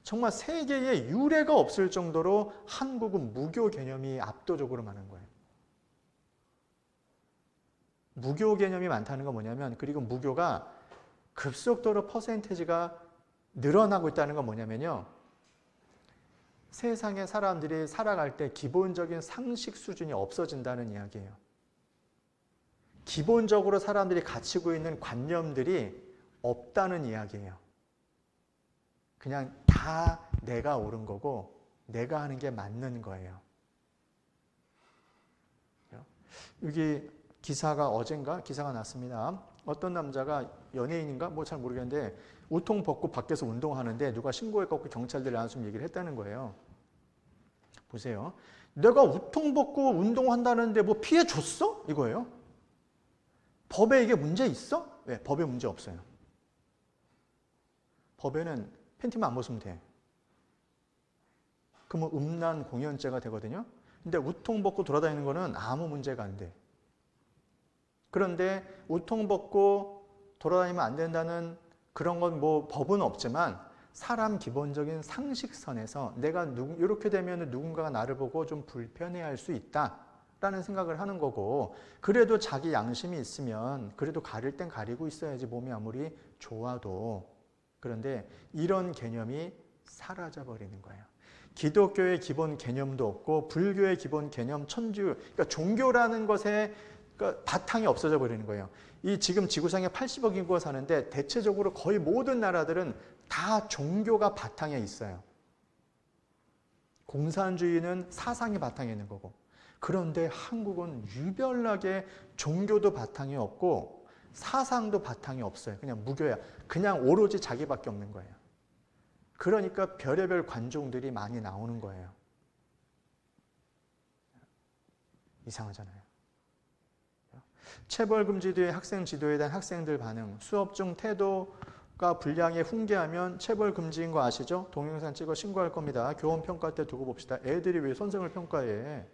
S1: 정말 세계에 유례가 없을 정도로 한국은 무교 개념이 압도적으로 많은 거예요. 무교 개념이 많다는 건 뭐냐면, 그리고 무교가 급속도로 퍼센테이지가 늘어나고 있다는 건 뭐냐면요. 세상의 사람들이 살아갈 때 기본적인 상식 수준이 없어진다는 이야기예요. 기본적으로 사람들이 갖추고 있는 관념들이 없다는 이야기예요. 그냥 다 내가 옳은 거고 내가 하는 게 맞는 거예요. 여기 기사가 어젠가 기사가 났습니다. 어떤 남자가 연예인인가 뭐 잘 모르겠는데 우통 벗고 밖에서 운동하는데 누가 신고해갖고 경찰들이 나와서 좀 얘기를 했다는 거예요. 보세요. 내가 우통 벗고 운동한다는데 뭐 피해 줬어? 이거예요. 법에 이게 문제 있어? 네, 법에 문제 없어요. 법에는 팬티만 안 벗으면 돼. 그러면 음란 공연죄가 되거든요. 근데 우통 벗고 돌아다니는 거는 아무 문제가 안 돼. 그런데 우통 벗고 돌아다니면 안 된다는 그런 건 뭐 법은 없지만 사람 기본적인 상식선에서 내가 이렇게 되면 누군가가 나를 보고 좀 불편해할 수 있다라는 생각을 하는 거고, 그래도 자기 양심이 있으면 그래도 가릴 땐 가리고 있어야지, 몸이 아무리 좋아도. 그런데 이런 개념이 사라져 버리는 거예요. 기독교의 기본 개념도 없고 불교의 기본 개념, 천주, 그러니까 종교라는 것에 그러니까 바탕이 없어져 버리는 거예요. 이 지금 지구상에 80억 인구가 사는데 대체적으로 거의 모든 나라들은 다 종교가 바탕에 있어요. 공산주의는 사상이 바탕에 있는 거고. 그런데 한국은 유별나게 종교도 바탕이 없고 사상도 바탕이 없어요. 그냥 무교야. 그냥 오로지 자기밖에 없는 거예요. 그러니까 별의별 관종들이 많이 나오는 거예요. 이상하잖아요. 체벌금지 뒤에 학생 지도에 대한 학생들 반응. 수업 중 태도가 불량해 훈계하면 체벌금지인 거 아시죠? 동영상 찍어 신고할 겁니다. 교원평가 때 두고 봅시다. 애들이 왜 선생을 평가해?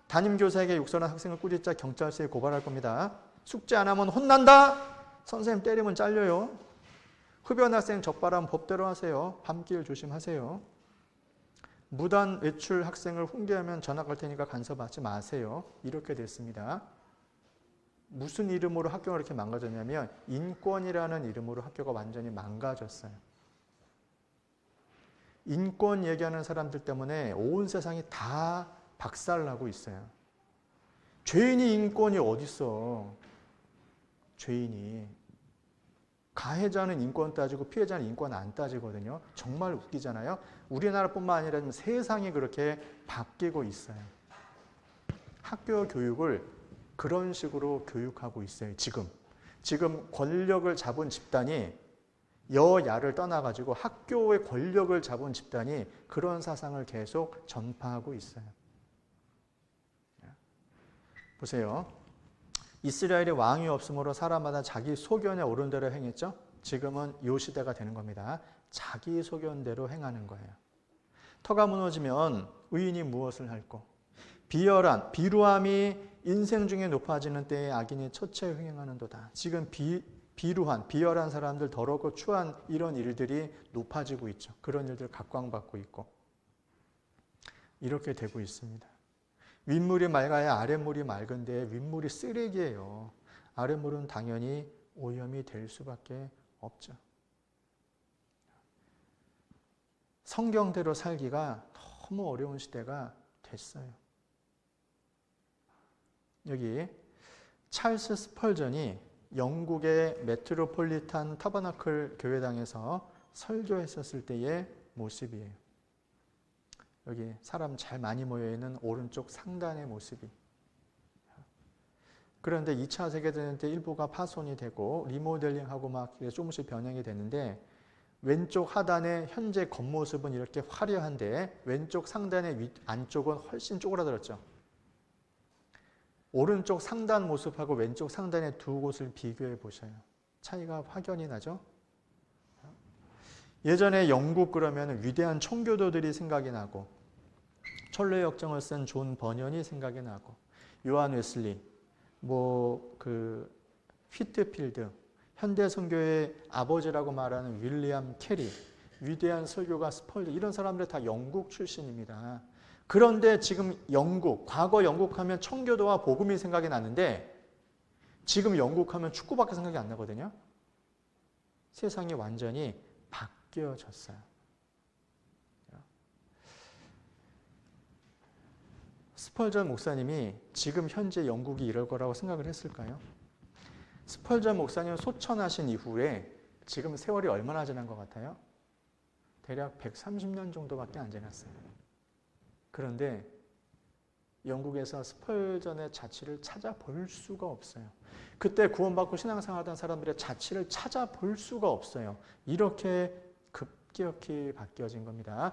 S1: 담임교사에게 욕설한 학생을 꾸짖자 경찰서에 고발할 겁니다. 숙제 안 하면 혼난다. 선생님 때리면 잘려요. 흡연 학생 적발하면 법대로 하세요. 밤길 조심하세요. 무단 외출 학생을 훈계하면 전학 갈 테니까 간섭하지 마세요. 이렇게 됐습니다. 무슨 이름으로 학교가 이렇게 망가졌냐면 인권이라는 이름으로 학교가 완전히 망가졌어요. 인권 얘기하는 사람들 때문에 온 세상이 다 박살나고 있어요. 죄인이 인권이 어딨어. 죄인이. 가해자는 인권 따지고 피해자는 인권 안 따지거든요. 정말 웃기잖아요. 우리나라뿐만 아니라 세상이 그렇게 바뀌고 있어요. 학교 교육을 그런 식으로 교육하고 있어요. 지금 권력을 잡은 집단이 여야를 떠나가지고 학교의 권력을 잡은 집단이 그런 사상을 계속 전파하고 있어요. 보세요. 이스라엘에 왕이 없으므로 사람마다 자기 소견에 오른 대로 행했죠. 지금은 이 시대가 되는 겁니다. 자기 소견대로 행하는 거예요. 터가 무너지면 의인이 무엇을 할꼬? 비루함이 인생 중에 높아지는 때에 악인이 첫째 흥행하는도다. 지금 비열한 사람들, 더럽고 추한 이런 일들이 높아지고 있죠. 그런 일들 각광받고 있고 이렇게 되고 있습니다. 윗물이 맑아야 아랫물이 맑은데 윗물이 쓰레기예요. 아랫물은 당연히 오염이 될 수밖에 없죠. 성경대로 살기가 너무 어려운 시대가 됐어요. 여기 찰스 스펄전이 영국의 메트로폴리탄 타버나클 교회당에서 설교했었을 때의 모습이에요. 여기 사람 잘 많이 모여있는 오른쪽 상단의 모습이. 그런데 2차 세계대전 때 일부가 파손이 되고 리모델링하고 막 조금씩 변형이 되는데 왼쪽 하단의 현재 겉모습은 이렇게 화려한데 왼쪽 상단의 안쪽은 훨씬 쪼그라들었죠. 오른쪽 상단 모습하고 왼쪽 상단의 두 곳을 비교해 보셔요. 차이가 확연히 나죠? 예전에 영국 그러면 위대한 청교도들이 생각이 나고 철로의 역정을 쓴 존 버년이 생각이 나고 요한 웨슬리, 휘트필드, 현대 선교의 아버지라고 말하는 윌리엄 캐리, 위대한 설교가 스펄전, 이런 사람들 다 영국 출신입니다. 그런데 지금 과거 영국하면 청교도와 복음이 생각이 나는데 지금 영국하면 축구밖에 생각이 안 나거든요. 세상이 완전히 바뀌어졌어요. 스펄전 목사님이 지금 현재 영국이 이럴 거라고 생각을 했을까요? 스펄전 목사님 소천하신 이후에 지금 세월이 얼마나 지난 것 같아요? 대략 130년 정도밖에 안 지났어요. 그런데 영국에서 스펄전의 자취를 찾아볼 수가 없어요. 그때 구원받고 신앙생활하던 사람들의 자취를 찾아볼 수가 없어요. 이렇게 급격히 바뀌어진 겁니다.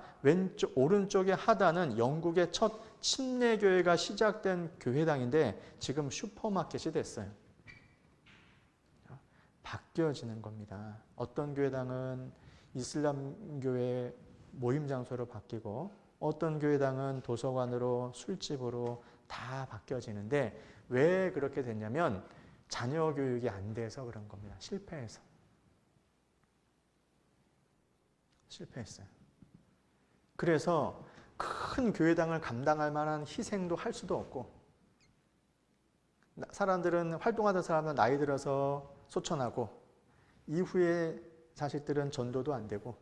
S1: 오른쪽의 하단은 영국의 첫 침례교회가 시작된 교회당인데 지금 슈퍼마켓이 됐어요. 바뀌어지는 겁니다. 어떤 교회당은 이슬람 교회 모임 장소로 바뀌고 어떤 교회당은 도서관으로 술집으로 다 바뀌어지는데 왜 그렇게 됐냐면 자녀 교육이 안 돼서 그런 겁니다. 실패했어요. 그래서 큰 교회당을 감당할 만한 희생도 할 수도 없고 사람들은 활동하던 사람은 나이 들어서 소천하고 이후에 자식들은 전도도 안 되고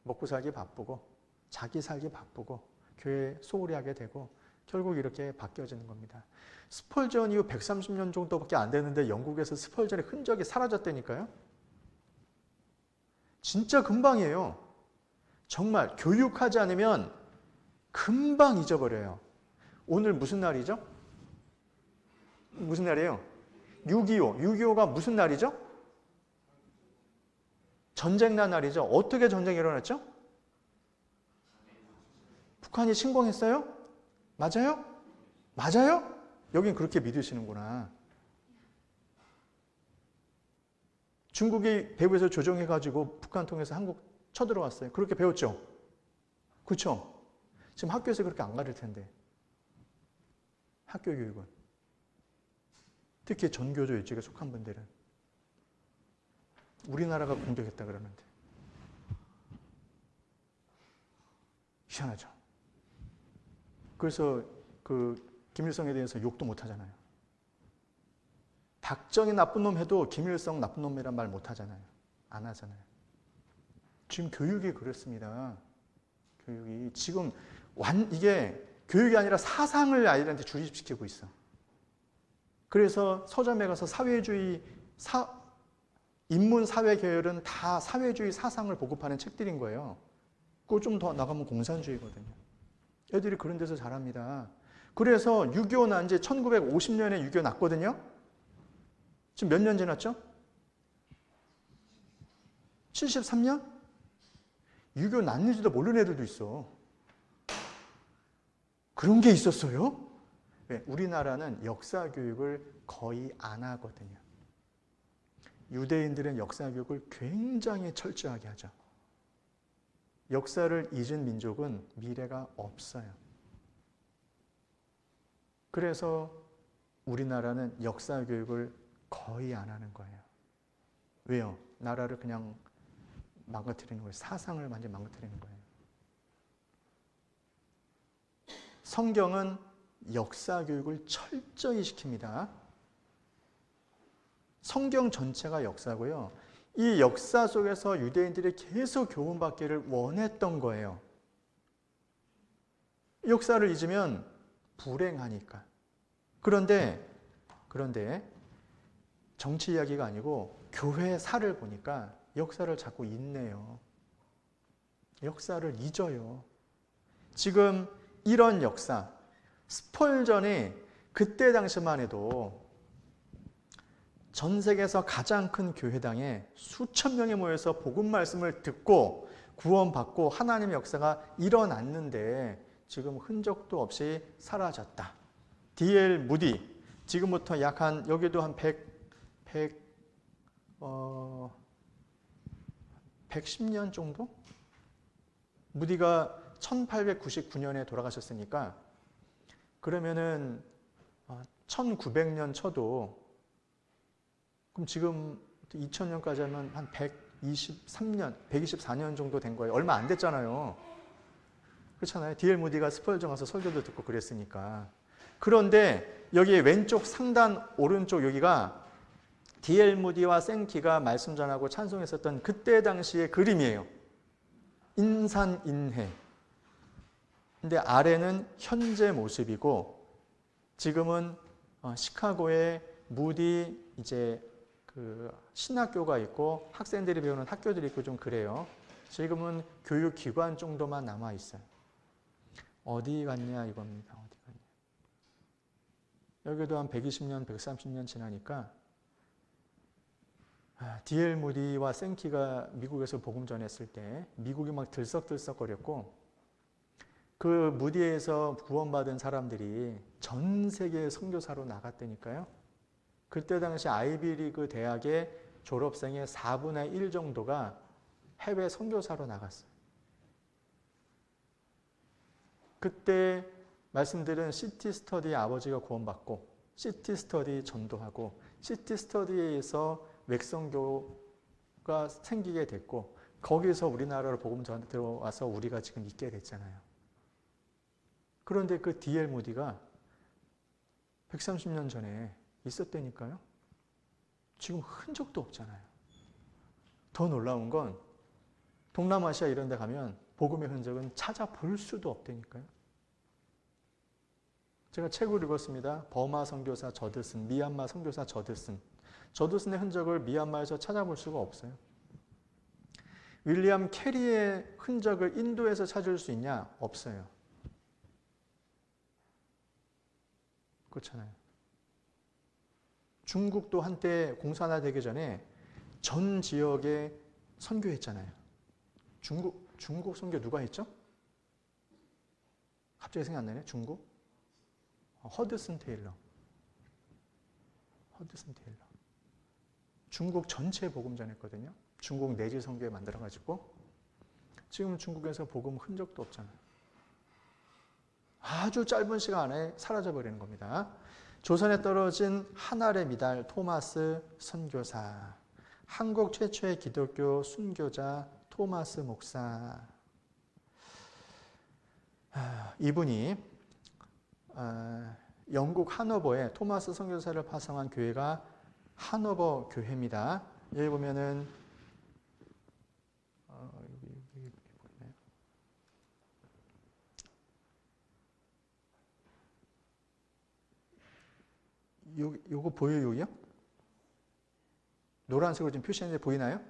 S1: 먹고 살기 바쁘고 자기 살기 바쁘고 교회 소홀히 하게 되고 결국 이렇게 바뀌어지는 겁니다. 스펄전 이후 130년 정도밖에 안 되는데 영국에서 스펄전의 흔적이 사라졌다니까요. 진짜 금방이에요. 정말 교육하지 않으면 금방 잊어버려요. 오늘 무슨 날이죠? 무슨 날이에요? 6.25. 6.25가 무슨 날이죠? 전쟁 난 날이죠. 어떻게 전쟁이 일어났죠? 북한이 침공했어요? 맞아요? 맞아요? 여긴 그렇게 믿으시는구나. 중국이 배후에서 조종해가지고 북한 통해서 한국 쳐들어왔어요. 그렇게 배웠죠? 그렇죠? 지금 학교에서 그렇게 안 가르칠 텐데. 학교 교육은. 특히 전교조 일찍에 속한 분들은. 우리나라가 공격했다 그러는데. 희한하죠? 그래서 김일성에 대해서 욕도 못 하잖아요. 박정희 나쁜 놈 해도 김일성 나쁜 놈이란 말 못 하잖아요. 안 하잖아요. 지금 교육이 그렇습니다. 교육이 지금 이게 교육이 아니라 사상을 아이들한테 주입시키고 있어. 그래서 서점에 가서 사회주의 인문 사회 계열은 다 사회주의 사상을 보급하는 책들인 거예요. 그거 좀 더 나가면 공산주의거든요. 애들이 그런 데서 자랍니다. 그래서 6.25 난 지 1950년에 6.25 났거든요. 지금 몇 년 지났죠? 73년? 6.25 났는지도 모르는 애들도 있어. 그런 게 있었어요? 네, 우리나라는 역사 교육을 거의 안 하거든요. 유대인들은 역사 교육을 굉장히 철저하게 하죠. 역사를 잊은 민족은 미래가 없어요. 그래서 우리나라는 역사 교육을 거의 안 하는 거예요. 왜요? 나라를 그냥 망가뜨리는 거예요. 사상을 완전히 망가뜨리는 거예요. 성경은 역사 교육을 철저히 시킵니다. 성경 전체가 역사고요. 이 역사 속에서 유대인들이 계속 교훈받기를 원했던 거예요. 역사를 잊으면 불행하니까. 그런데 정치 이야기가 아니고 교회사를 보니까 역사를 자꾸 잊네요. 역사를 잊어요. 지금 이런 역사, 스펄전이 그때 당시만 해도 전 세계에서 가장 큰 교회당에 수천 명이 모여서 복음 말씀을 듣고 구원받고 하나님의 역사가 일어났는데 지금 흔적도 없이 사라졌다. D.L. 무디, 지금부터 약 한, 여기도 한 110년 정도? 무디가 1899년에 돌아가셨으니까 그러면은 1900년 쳐도 그럼 지금 2000년까지 하면 한 123년, 124년 정도 된 거예요. 얼마 안 됐잖아요. 그렇잖아요. D.L. 무디가 스펄전 가서 설교도 듣고 그랬으니까. 그런데 여기 왼쪽 상단 오른쪽 여기가 D.L. 무디와 생키가 말씀 전하고 찬송했었던 그때 당시의 그림이에요. 인산인해. 근데 아래는 현재 모습이고 지금은 시카고에 무디 이제 그 신학교가 있고 학생들이 배우는 학교들이 있고 좀 그래요. 지금은 교육기관 정도만 남아 있어요. 어디 갔냐 이겁니다. 어디 갔냐. 여기도 한 120년, 130년 지나니까 D.L. 무디와 생키가 미국에서 복음 전했을 때 미국이 막 들썩들썩거렸고 그 무디에서 구원받은 사람들이 전 세계 선교사로 나갔다니까요. 그때 당시 아이비리그 대학의 졸업생의 4분의 1 정도가 해외 선교사로 나갔어요. 그때 말씀드린 시티 스터디의 아버지가 구원받고 시티 스터디 전도하고 시티 스터디에서 맥선교가 생기게 됐고 거기서 우리나라로 복음 전해 들어와서 우리가 지금 있게 됐잖아요. 그런데 그 D.L. 무디가 130년 전에 있었다니까요. 지금 흔적도 없잖아요. 더 놀라운 건 동남아시아 이런 데 가면 복음의 흔적은 찾아볼 수도 없다니까요. 제가 책을 읽었습니다. 버마 선교사 저드슨, 미얀마 선교사 저드슨. 저드슨의 흔적을 미얀마에서 찾아볼 수가 없어요. 윌리엄 캐리의 흔적을 인도에서 찾을 수 있냐? 없어요. 그렇잖아요. 중국도 한때 공산화되기 전에 전 지역에 선교했잖아요. 중국 선교 누가 했죠? 갑자기 생각 안 나네. 중국? 허드슨 테일러. 중국 전체 복음 전했거든요. 중국 내지 선교회 만들어가지고 지금 중국에서 복음 흔적도 없잖아요. 아주 짧은 시간 안에 사라져버리는 겁니다. 조선에 떨어진 한알의 미달 토마스 선교사, 한국 최초의 기독교 순교자 토마스 목사. 이분이 영국 하노버에 토마스 선교사를 파송한 교회가 하노버 교회입니다. 여기 보면은 요거 보여요, 여기요? 노란색으로 지금 표시했는데 보이나요?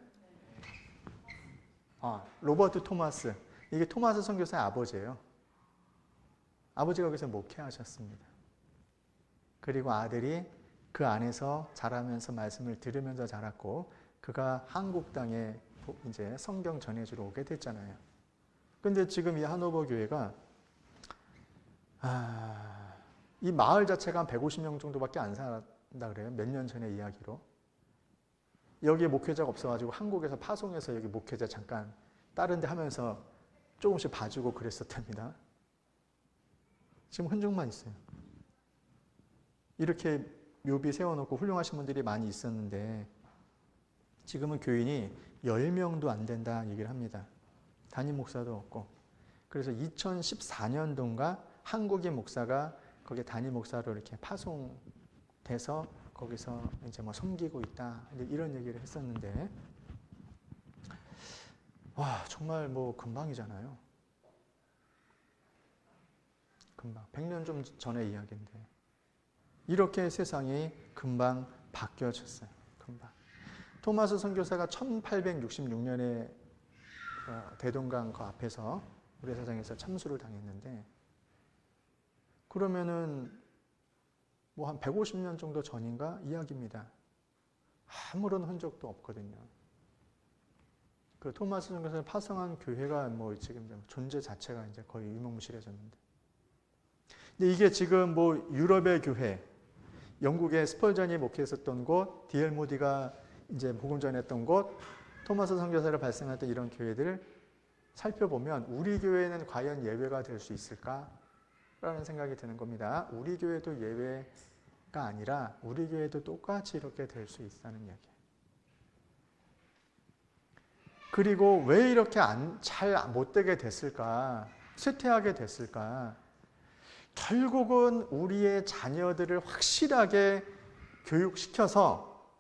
S1: 로버트 토마스. 이게 토마스 선교사의 아버지예요. 아버지가 거기서 목회하셨습니다. 그리고 아들이 그 안에서 자라면서 말씀을 들으면서 자랐고 그가 한국 땅에 이제 성경 전해주러 오게 됐잖아요. 근데 지금 이 하노버 교회가 이 마을 자체가 한 150명 정도밖에 안 산다 그래요. 몇 년 전의 이야기로. 여기에 목회자가 없어가지고 한국에서 파송해서 여기 목회자 잠깐 다른 데 하면서 조금씩 봐주고 그랬었답니다. 지금 흔적만 있어요. 이렇게 묘비 세워놓고 훌륭하신 분들이 많이 있었는데 지금은 교인이 10명도 안 된다 얘기를 합니다. 담임 목사도 없고. 그래서 2014년도인가 한국인 목사가 거기에 담임 목사로 이렇게 파송돼서 거기서 이제 뭐 섬기고 있다 이런 얘기를 했었는데 와 정말 뭐 금방이잖아요. 금방 100년 좀 전의 이야기인데 이렇게 세상이 금방 바뀌어졌어요. 금방. 토마스 선교사가 1866년에 대동강 그 앞에서 우리 세상에서 참수를 당했는데 그러면은 뭐 한 150년 정도 전인가 이야기입니다. 아무런 흔적도 없거든요. 그 토마스 선교사를 파송한 교회가 뭐 지금 존재 자체가 이제 거의 유명무실해졌는데. 근데 이게 지금 뭐 유럽의 교회, 영국의 스펄전이 목회했었던 곳, D.L. 무디가 이제 복음 전했던 곳, 토마스 선교사를 발생했던 이런 교회들을 살펴보면 우리 교회는 과연 예외가 될 수 있을까? 라는 생각이 드는 겁니다. 우리 교회도 예외가 아니라 우리 교회도 똑같이 이렇게 될 수 있다는 이야기예요. 그리고 왜 이렇게 잘 못되게 됐을까? 쇠퇴하게 됐을까? 결국은 우리의 자녀들을 확실하게 교육시켜서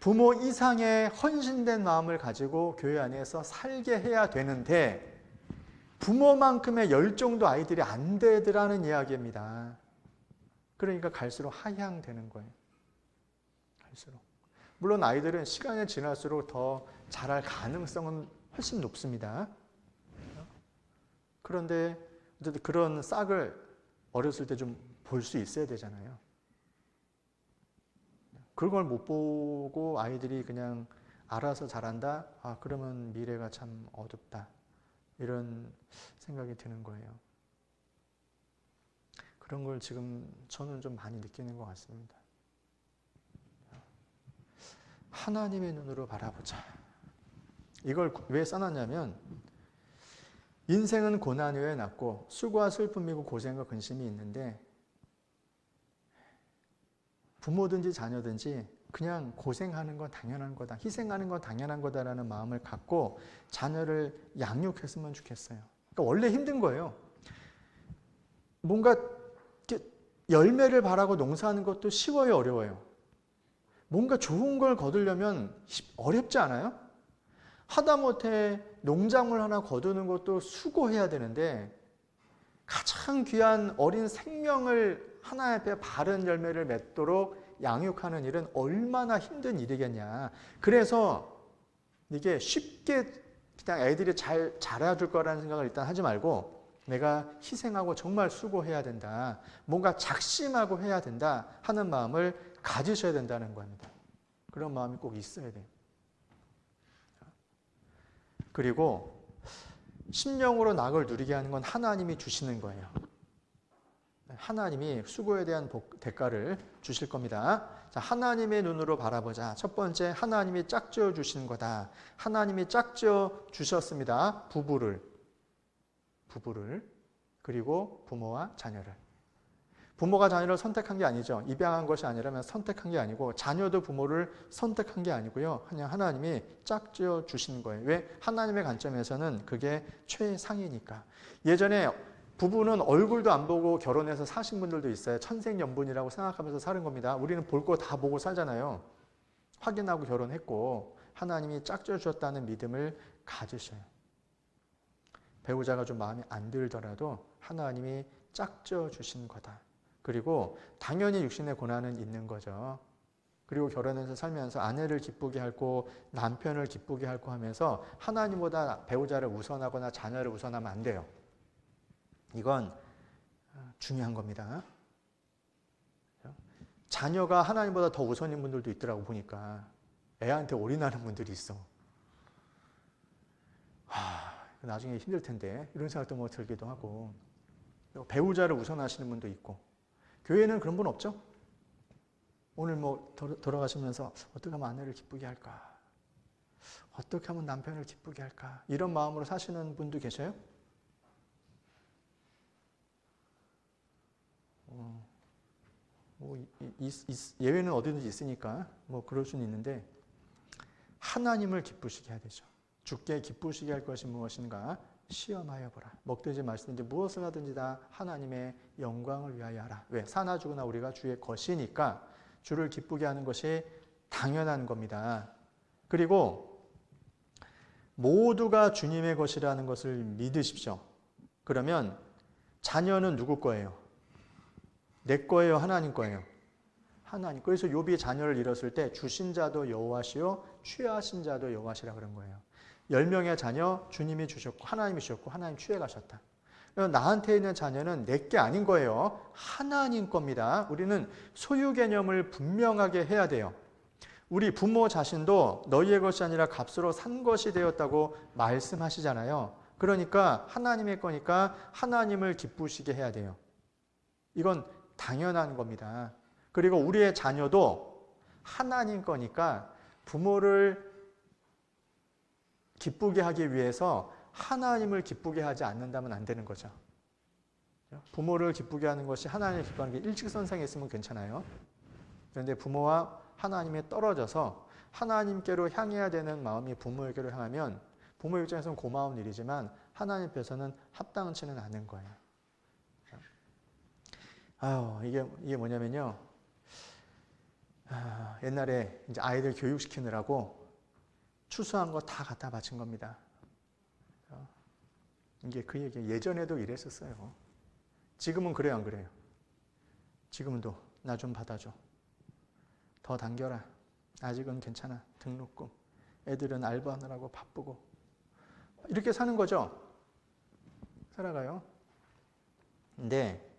S1: 부모 이상의 헌신된 마음을 가지고 교회 안에서 살게 해야 되는데 부모만큼의 열정도 아이들이 안 되더라는 이야기입니다. 그러니까 갈수록 하향되는 거예요. 갈수록. 물론 아이들은 시간이 지날수록 더 잘할 가능성은 훨씬 높습니다. 그런데 어쨌든 그런 싹을 어렸을 때 좀 볼 수 있어야 되잖아요. 그걸 못 보고 아이들이 그냥 알아서 잘한다? 아, 그러면 미래가 참 어둡다. 이런 생각이 드는 거예요. 그런 걸 지금 저는 좀 많이 느끼는 것 같습니다. 하나님의 눈으로 바라보자. 이걸 왜 써놨냐면 인생은 고난 후에 났고 수고와 슬픔이고 고생과 근심이 있는데 부모든지 자녀든지 그냥 고생하는 건 당연한 거다. 희생하는 건 당연한 거다라는 마음을 갖고 자녀를 양육했으면 좋겠어요. 그러니까 원래 힘든 거예요. 뭔가 열매를 바라고 농사하는 것도 쉬워요, 어려워요? 뭔가 좋은 걸 거두려면 어렵지 않아요? 하다못해 농작물 하나 거두는 것도 수고해야 되는데 가장 귀한 어린 생명을 하나님 앞에 바른 열매를 맺도록 양육하는 일은 얼마나 힘든 일이겠냐. 그래서 이게 쉽게 그냥 애들이 잘 자라줄 거라는 생각을 일단 하지 말고 내가 희생하고 정말 수고해야 된다. 뭔가 작심하고 해야 된다 하는 마음을 가지셔야 된다는 겁니다. 그런 마음이 꼭 있어야 돼요. 그리고 심령으로 낙을 누리게 하는 건 하나님이 주시는 거예요. 하나님이 수고에 대한 대가를 주실 겁니다. 자, 하나님의 눈으로 바라보자. 첫 번째, 하나님이 짝지어 주신 거다. 하나님이 짝지어 주셨습니다. 부부를 그리고 부모와 자녀를. 부모가 자녀를 선택한 게 아니죠. 입양한 것이 아니라면 선택한 게 아니고 자녀도 부모를 선택한 게 아니고요. 그냥 하나님이 짝지어 주신 거예요. 왜? 하나님의 관점에서는 그게 최상이니까. 예전에 부부는 얼굴도 안 보고 결혼해서 사신 분들도 있어요. 천생연분이라고 생각하면서 사는 겁니다. 우리는 볼 거 다 보고 살잖아요. 확인하고 결혼했고 하나님이 짝지어 주셨다는 믿음을 가지셔요. 배우자가 좀 마음에 안 들더라도 하나님이 짝지어 주신 거다. 그리고 당연히 육신의 고난은 있는 거죠. 그리고 결혼해서 살면서 아내를 기쁘게 하고 남편을 기쁘게 하고 하면서 하나님보다 배우자를 우선하거나 자녀를 우선하면 안 돼요. 이건 중요한 겁니다. 자녀가 하나님보다 더 우선인 분들도 있더라고 보니까. 애한테 올인하는 분들이 있어. 나중에 힘들 텐데 이런 생각도 뭐 들기도 하고. 배우자를 우선하시는 분도 있고. 교회는 그런 분 없죠? 오늘 뭐 돌아가시면서 어떻게 하면 아내를 기쁘게 할까? 어떻게 하면 남편을 기쁘게 할까? 이런 마음으로 사시는 분도 계셔요? 예외는 어디든지 있으니까 뭐 그럴 수는 있는데 하나님을 기쁘시게 해야 되죠. 주께 기쁘시게 할 것이 무엇인가 시험하여 보라. 먹든지 마시든지 무엇을 하든지 다 하나님의 영광을 위하여 하라. 왜? 사나 죽으나 우리가 주의 것이니까 주를 기쁘게 하는 것이 당연한 겁니다. 그리고 모두가 주님의 것이라는 것을 믿으십시오. 그러면 자녀는 누구 거예요? 내 거예요? 하나님 거예요? 하나님. 그래서 욥이 자녀를 잃었을 때 주신 자도 여호와시요 취하신 자도 여호와시라 그런 거예요. 10명의 자녀 주님이 주셨고 하나님이 주셨고 하나님 취해 가셨다. 나한테 있는 자녀는 내 게 아닌 거예요. 하나님 겁니다. 우리는 소유 개념을 분명하게 해야 돼요. 우리 부모 자신도 너희의 것이 아니라 값으로 산 것이 되었다고 말씀하시잖아요. 그러니까 하나님의 거니까 하나님을 기쁘시게 해야 돼요. 이건 당연한 겁니다. 그리고 우리의 자녀도 하나님 거니까 부모를 기쁘게 하기 위해서 하나님을 기쁘게 하지 않는다면 안 되는 거죠. 부모를 기쁘게 하는 것이 하나님을 기뻐하는 게 일직선상에 있으면 괜찮아요. 그런데 부모와 하나님에 떨어져서 하나님께로 향해야 되는 마음이 부모에게로 향하면 부모 입장에서는 고마운 일이지만 하나님 앞에서는 합당치는 않은 거예요. 이게 뭐냐면요. 옛날에 이제 아이들 교육시키느라고 추수한 거 다 갖다 바친 겁니다. 이게 그 얘기 예전에도 이랬었어요. 지금은 그래요, 안 그래요? 지금도 나 좀 받아줘. 더 당겨라. 아직은 괜찮아. 등록금. 애들은 알바하느라고 바쁘고. 이렇게 사는 거죠. 살아가요. 근데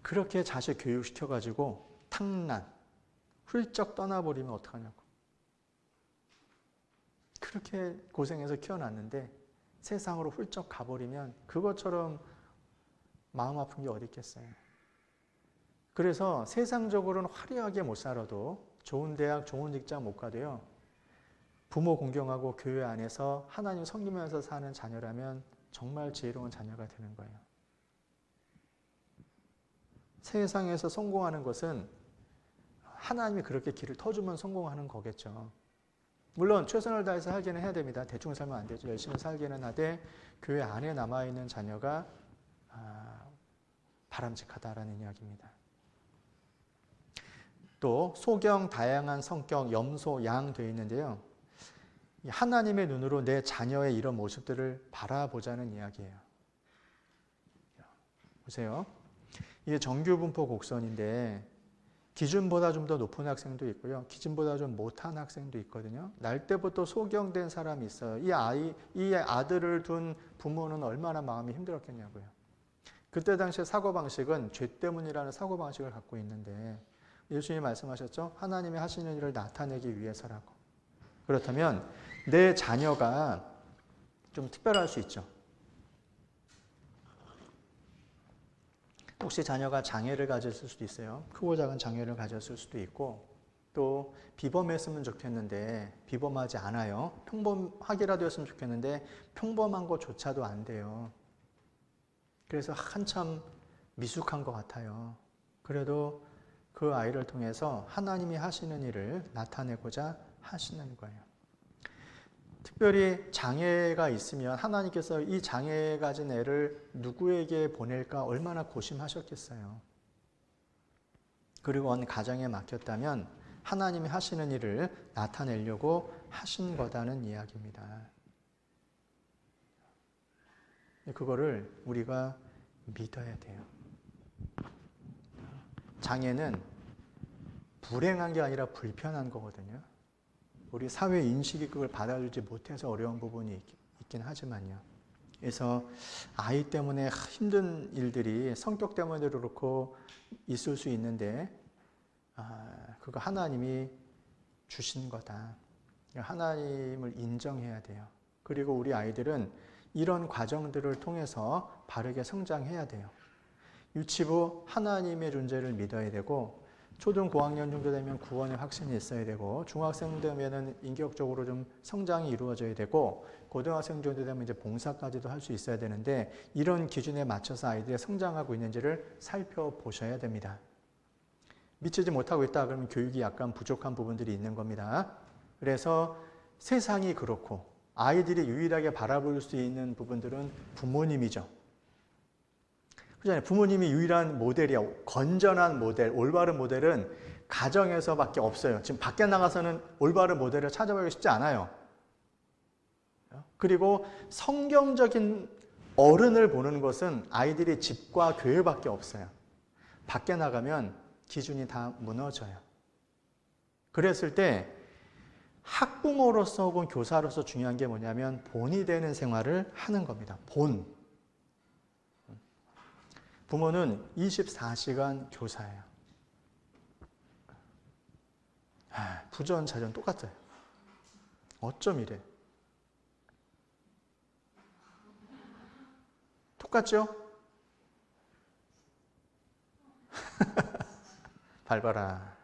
S1: 그렇게 자식 교육시켜가지고 탕난, 훌쩍 떠나버리면 어떡하냐고. 그렇게 고생해서 키워놨는데 세상으로 훌쩍 가버리면 그것처럼 마음 아픈 게 어디 있겠어요. 그래서 세상적으로는 화려하게 못 살아도 좋은 대학, 좋은 직장 못 가도요. 부모 공경하고 교회 안에서 하나님 섬기면서 사는 자녀라면 정말 지혜로운 자녀가 되는 거예요. 세상에서 성공하는 것은 하나님이 그렇게 길을 터주면 성공하는 거겠죠. 물론 최선을 다해서 살기는 해야 됩니다. 대충 살면 안 되죠. 열심히 살기는 하되 교회 안에 남아있는 자녀가 바람직하다라는 이야기입니다. 또 소경, 다양한 성격, 염소, 양 되어 있는데요. 하나님의 눈으로 내 자녀의 이런 모습들을 바라보자는 이야기예요. 보세요. 이게 정규분포 곡선인데 기준보다 좀 더 높은 학생도 있고요. 기준보다 좀 못한 학생도 있거든요. 날 때부터 소경된 사람이 있어요. 이 아들을 둔 부모는 얼마나 마음이 힘들었겠냐고요. 그때 당시에 사고방식은 죄 때문이라는 사고방식을 갖고 있는데 예수님이 말씀하셨죠. 하나님이 하시는 일을 나타내기 위해서라고. 그렇다면 내 자녀가 좀 특별할 수 있죠. 혹시 자녀가 장애를 가졌을 수도 있어요. 크고 작은 장애를 가졌을 수도 있고 또 비범했으면 좋겠는데 비범하지 않아요. 평범하게라도 했으면 좋겠는데 평범한 것조차도 안 돼요. 그래서 한참 미숙한 것 같아요. 그래도 그 아이를 통해서 하나님이 하시는 일을 나타내고자 하시는 거예요. 특별히 장애가 있으면 하나님께서 이 장애 가진 애를 누구에게 보낼까 얼마나 고심하셨겠어요. 그리고 어느 가정에 맡겼다면 하나님이 하시는 일을 나타내려고 하신 거다는 이야기입니다. 그거를 우리가 믿어야 돼요. 장애는 불행한 게 아니라 불편한 거거든요. 우리 사회 인식이 그걸 받아주지 못해서 어려운 부분이 있긴 하지만요. 그래서 아이 때문에 힘든 일들이 성격 때문에도 그렇고 있을 수 있는데 그거 하나님이 주신 거다. 하나님을 인정해야 돼요. 그리고 우리 아이들은 이런 과정들을 통해서 바르게 성장해야 돼요. 유치부 하나님의 존재를 믿어야 되고 초등 고학년 정도 되면 구원의 확신이 있어야 되고 중학생 되면은 인격적으로 좀 성장이 이루어져야 되고 고등학생 정도 되면 이제 봉사까지도 할 수 있어야 되는데 이런 기준에 맞춰서 아이들이 성장하고 있는지를 살펴보셔야 됩니다. 미치지 못하고 있다 그러면 교육이 약간 부족한 부분들이 있는 겁니다. 그래서 세상이 그렇고 아이들이 유일하게 바라볼 수 있는 부분들은 부모님이죠. 그렇잖아요. 부모님이 유일한 모델이야. 건전한 모델, 올바른 모델은 가정에서밖에 없어요. 지금 밖에 나가서는 올바른 모델을 찾아보기 쉽지 않아요. 그리고 성경적인 어른을 보는 것은 아이들이 집과 교회밖에 없어요. 밖에 나가면 기준이 다 무너져요. 그랬을 때 학부모로서 혹은 교사로서 중요한 게 뭐냐면 본이 되는 생활을 하는 겁니다. 본. 부모는 24시간 교사예요. 부전자전 똑같아요. 어쩜 이래? 똑같죠? 밟아라.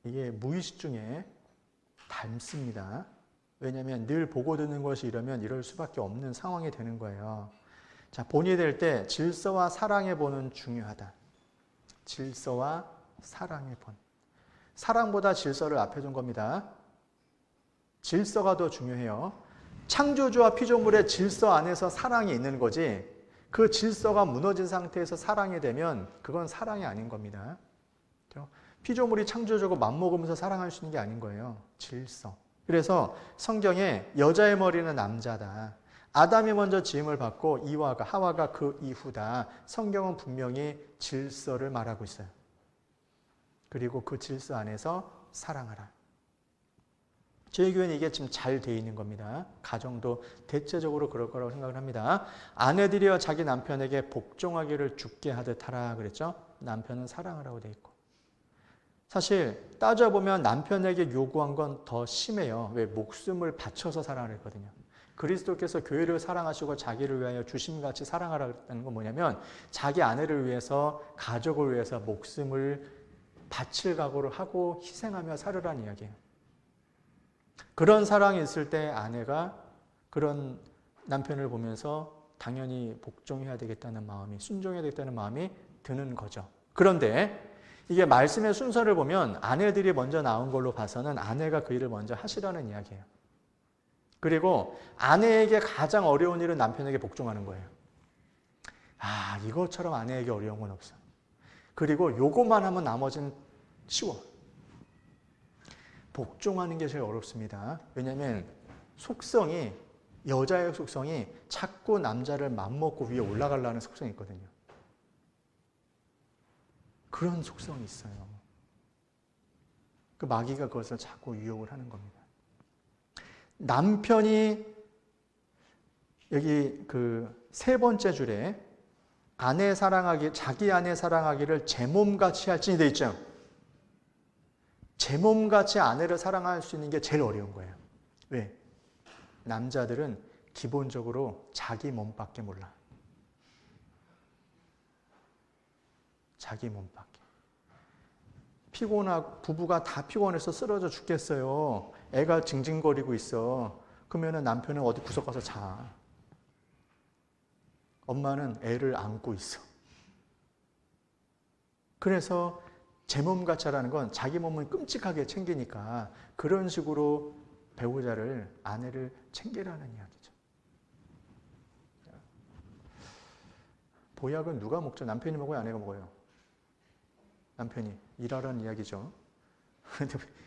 S1: 이게 무의식 중에 닮습니다. 왜냐하면 늘 보고 듣는 것이 이러면 이럴 수밖에 없는 상황이 되는 거예요. 자, 본이 될 때 질서와 사랑의 본은 중요하다. 질서와 사랑의 본. 사랑보다 질서를 앞에 둔 겁니다. 질서가 더 중요해요. 창조주와 피조물의 질서 안에서 사랑이 있는 거지 그 질서가 무너진 상태에서 사랑이 되면 그건 사랑이 아닌 겁니다. 피조물이 창조주고 맘먹으면서 사랑할 수 있는 게 아닌 거예요. 질서. 그래서 성경에 여자의 머리는 남자다. 아담이 먼저 지음을 받고 이와가 하와가 그 이후다. 성경은 분명히 질서를 말하고 있어요. 그리고 그 질서 안에서 사랑하라. 저희 교회는 이게 지금 잘 돼 있는 겁니다. 가정도 대체적으로 그럴 거라고 생각을 합니다. 아내들이여 자기 남편에게 복종하기를 죽게 하듯 하라 그랬죠. 남편은 사랑하라고 돼 있고 사실 따져보면 남편에게 요구한 건 더 심해요. 왜? 목숨을 바쳐서 사랑을 했거든요. 그리스도께서 교회를 사랑하시고 자기를 위하여 주심같이 사랑하라는 건 뭐냐면 자기 아내를 위해서, 가족을 위해서 목숨을 바칠 각오를 하고 희생하며 살으라는 이야기예요. 그런 사랑이 있을 때 아내가 그런 남편을 보면서 당연히 복종해야 되겠다는 마음이, 순종해야 되겠다는 마음이 드는 거죠. 그런데 이게 말씀의 순서를 보면 아내들이 먼저 나온 걸로 봐서는 아내가 그 일을 먼저 하시라는 이야기예요. 그리고 아내에게 가장 어려운 일은 남편에게 복종하는 거예요. 이것처럼 아내에게 어려운 건 없어. 그리고 요것만 하면 나머지는 쉬워. 복종하는 게 제일 어렵습니다. 왜냐하면 속성이, 여자의 속성이 자꾸 남자를 맘먹고 위에 올라가려는 속성이 있거든요. 그런 속성이 있어요. 그 마귀가 그것을 자꾸 유혹을 하는 겁니다. 남편이 여기 그 세 번째 줄에 아내 사랑하기, 자기 아내 사랑하기를 제 몸같이 할지니 돼 있죠. 제 몸같이 아내를 사랑할 수 있는 게 제일 어려운 거예요. 왜? 남자들은 기본적으로 자기 몸밖에 몰라. 자기 몸밖에. 부부가 다 피곤해서 쓰러져 죽겠어요. 애가 징징거리고 있어. 그러면 남편은 어디 구석 가서 자. 엄마는 애를 안고 있어. 그래서 제 몸같이 하라는 건 자기 몸은 끔찍하게 챙기니까 그런 식으로 배우자를, 아내를 챙기라는 이야기죠. 보약은 누가 먹죠? 남편이 먹어요? 아내가 먹어요? 남편이. 일하라는 이야기죠.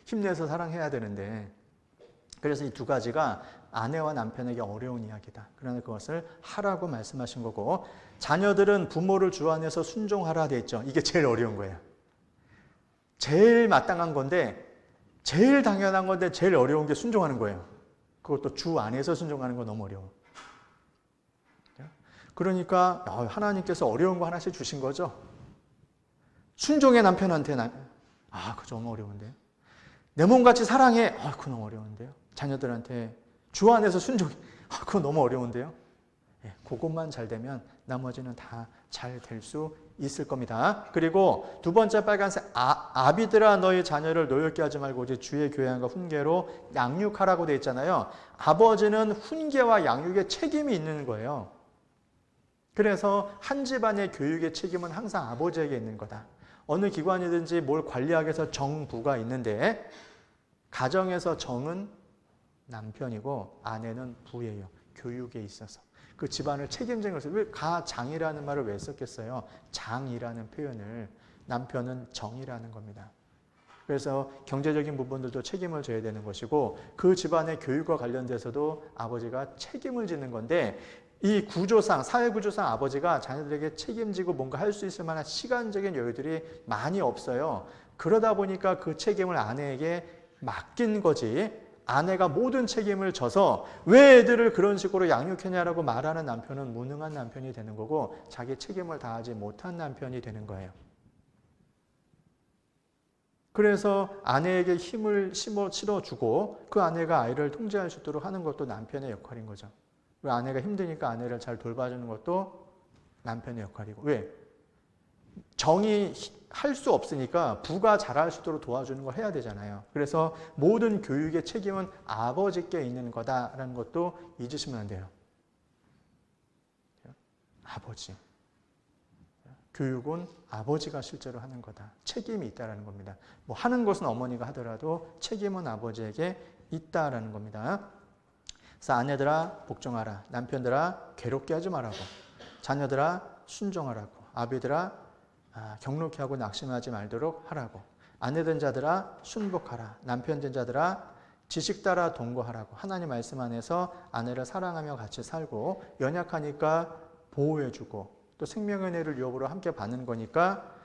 S1: 힘내서 사랑해야 되는데, 그래서 이 두 가지가 아내와 남편에게 어려운 이야기다. 그러나 그것을 하라고 말씀하신 거고, 자녀들은 부모를 주 안에서 순종하라 돼 있죠. 이게 제일 어려운 거예요. 제일 마땅한 건데, 제일 당연한 건데 제일 어려운 게 순종하는 거예요. 그것도 주 안에서 순종하는 건 너무 어려워. 그러니까 하나님께서 어려운 거 하나씩 주신 거죠. 순종의 남편한테 그거 너무 어려운데요. 내 몸같이 사랑해. 그거 너무 어려운데요. 자녀들한테 주 안에서 순종해. 그거 너무 어려운데요. 그것만 잘 되면 나머지는 다 잘 될 수 있을 겁니다. 그리고 두 번째 빨간색, 아비들아 너희 자녀를 노엽게 하지 말고 오직 주의 교양과 훈계로 양육하라고 되어 있잖아요. 아버지는 훈계와 양육에 책임이 있는 거예요. 그래서 한 집안의 교육의 책임은 항상 아버지에게 있는 거다. 어느 기관이든지 뭘 관리하기 위해서 정부가 있는데 가정에서 정은 남편이고 아내는 부예요. 교육에 있어서. 그 집안을 책임지는 것을, 왜 가장이라는 말을 왜 썼겠어요? 장이라는 표현을. 남편은 정이라는 겁니다. 그래서 경제적인 부분들도 책임을 져야 되는 것이고 그 집안의 교육과 관련돼서도 아버지가 책임을 지는 건데, 이 구조상, 사회 구조상 아버지가 자녀들에게 책임지고 뭔가 할 수 있을 만한 시간적인 여유들이 많이 없어요. 그러다 보니까 그 책임을 아내에게 맡긴 거지, 아내가 모든 책임을 져서 왜 애들을 그런 식으로 양육했냐라고 말하는 남편은 무능한 남편이 되는 거고 자기 책임을 다하지 못한 남편이 되는 거예요. 그래서 아내에게 힘을 실어주고 그 아내가 아이를 통제할 수 있도록 하는 것도 남편의 역할인 거죠. 왜? 아내가 힘드니까 아내를 잘 돌봐주는 것도 남편의 역할이고. 왜? 정이 할 수 없으니까 부가 잘할 수 있도록 도와주는 걸 해야 되잖아요. 그래서 모든 교육의 책임은 아버지께 있는 거다라는 것도 잊으시면 안 돼요. 아버지. 교육은 아버지가 실제로 하는 거다. 책임이 있다라는 겁니다. 뭐 하는 것은 어머니가 하더라도 책임은 아버지에게 있다라는 겁니다. 그래서 아내들아 복종하라. 남편들아 괴롭게 하지 말라고. 자녀들아 순종하라고. 아비들아 경록히 하고 낙심하지 말도록 하라고. 아내된 자들아 순복하라. 남편된 자들아 지식 따라 동거하라고. 하나님 말씀 안에서 아내를 사랑하며 같이 살고, 연약하니까 보호해주고 또 생명의 은혜를 유업으로 함께 받는 거니까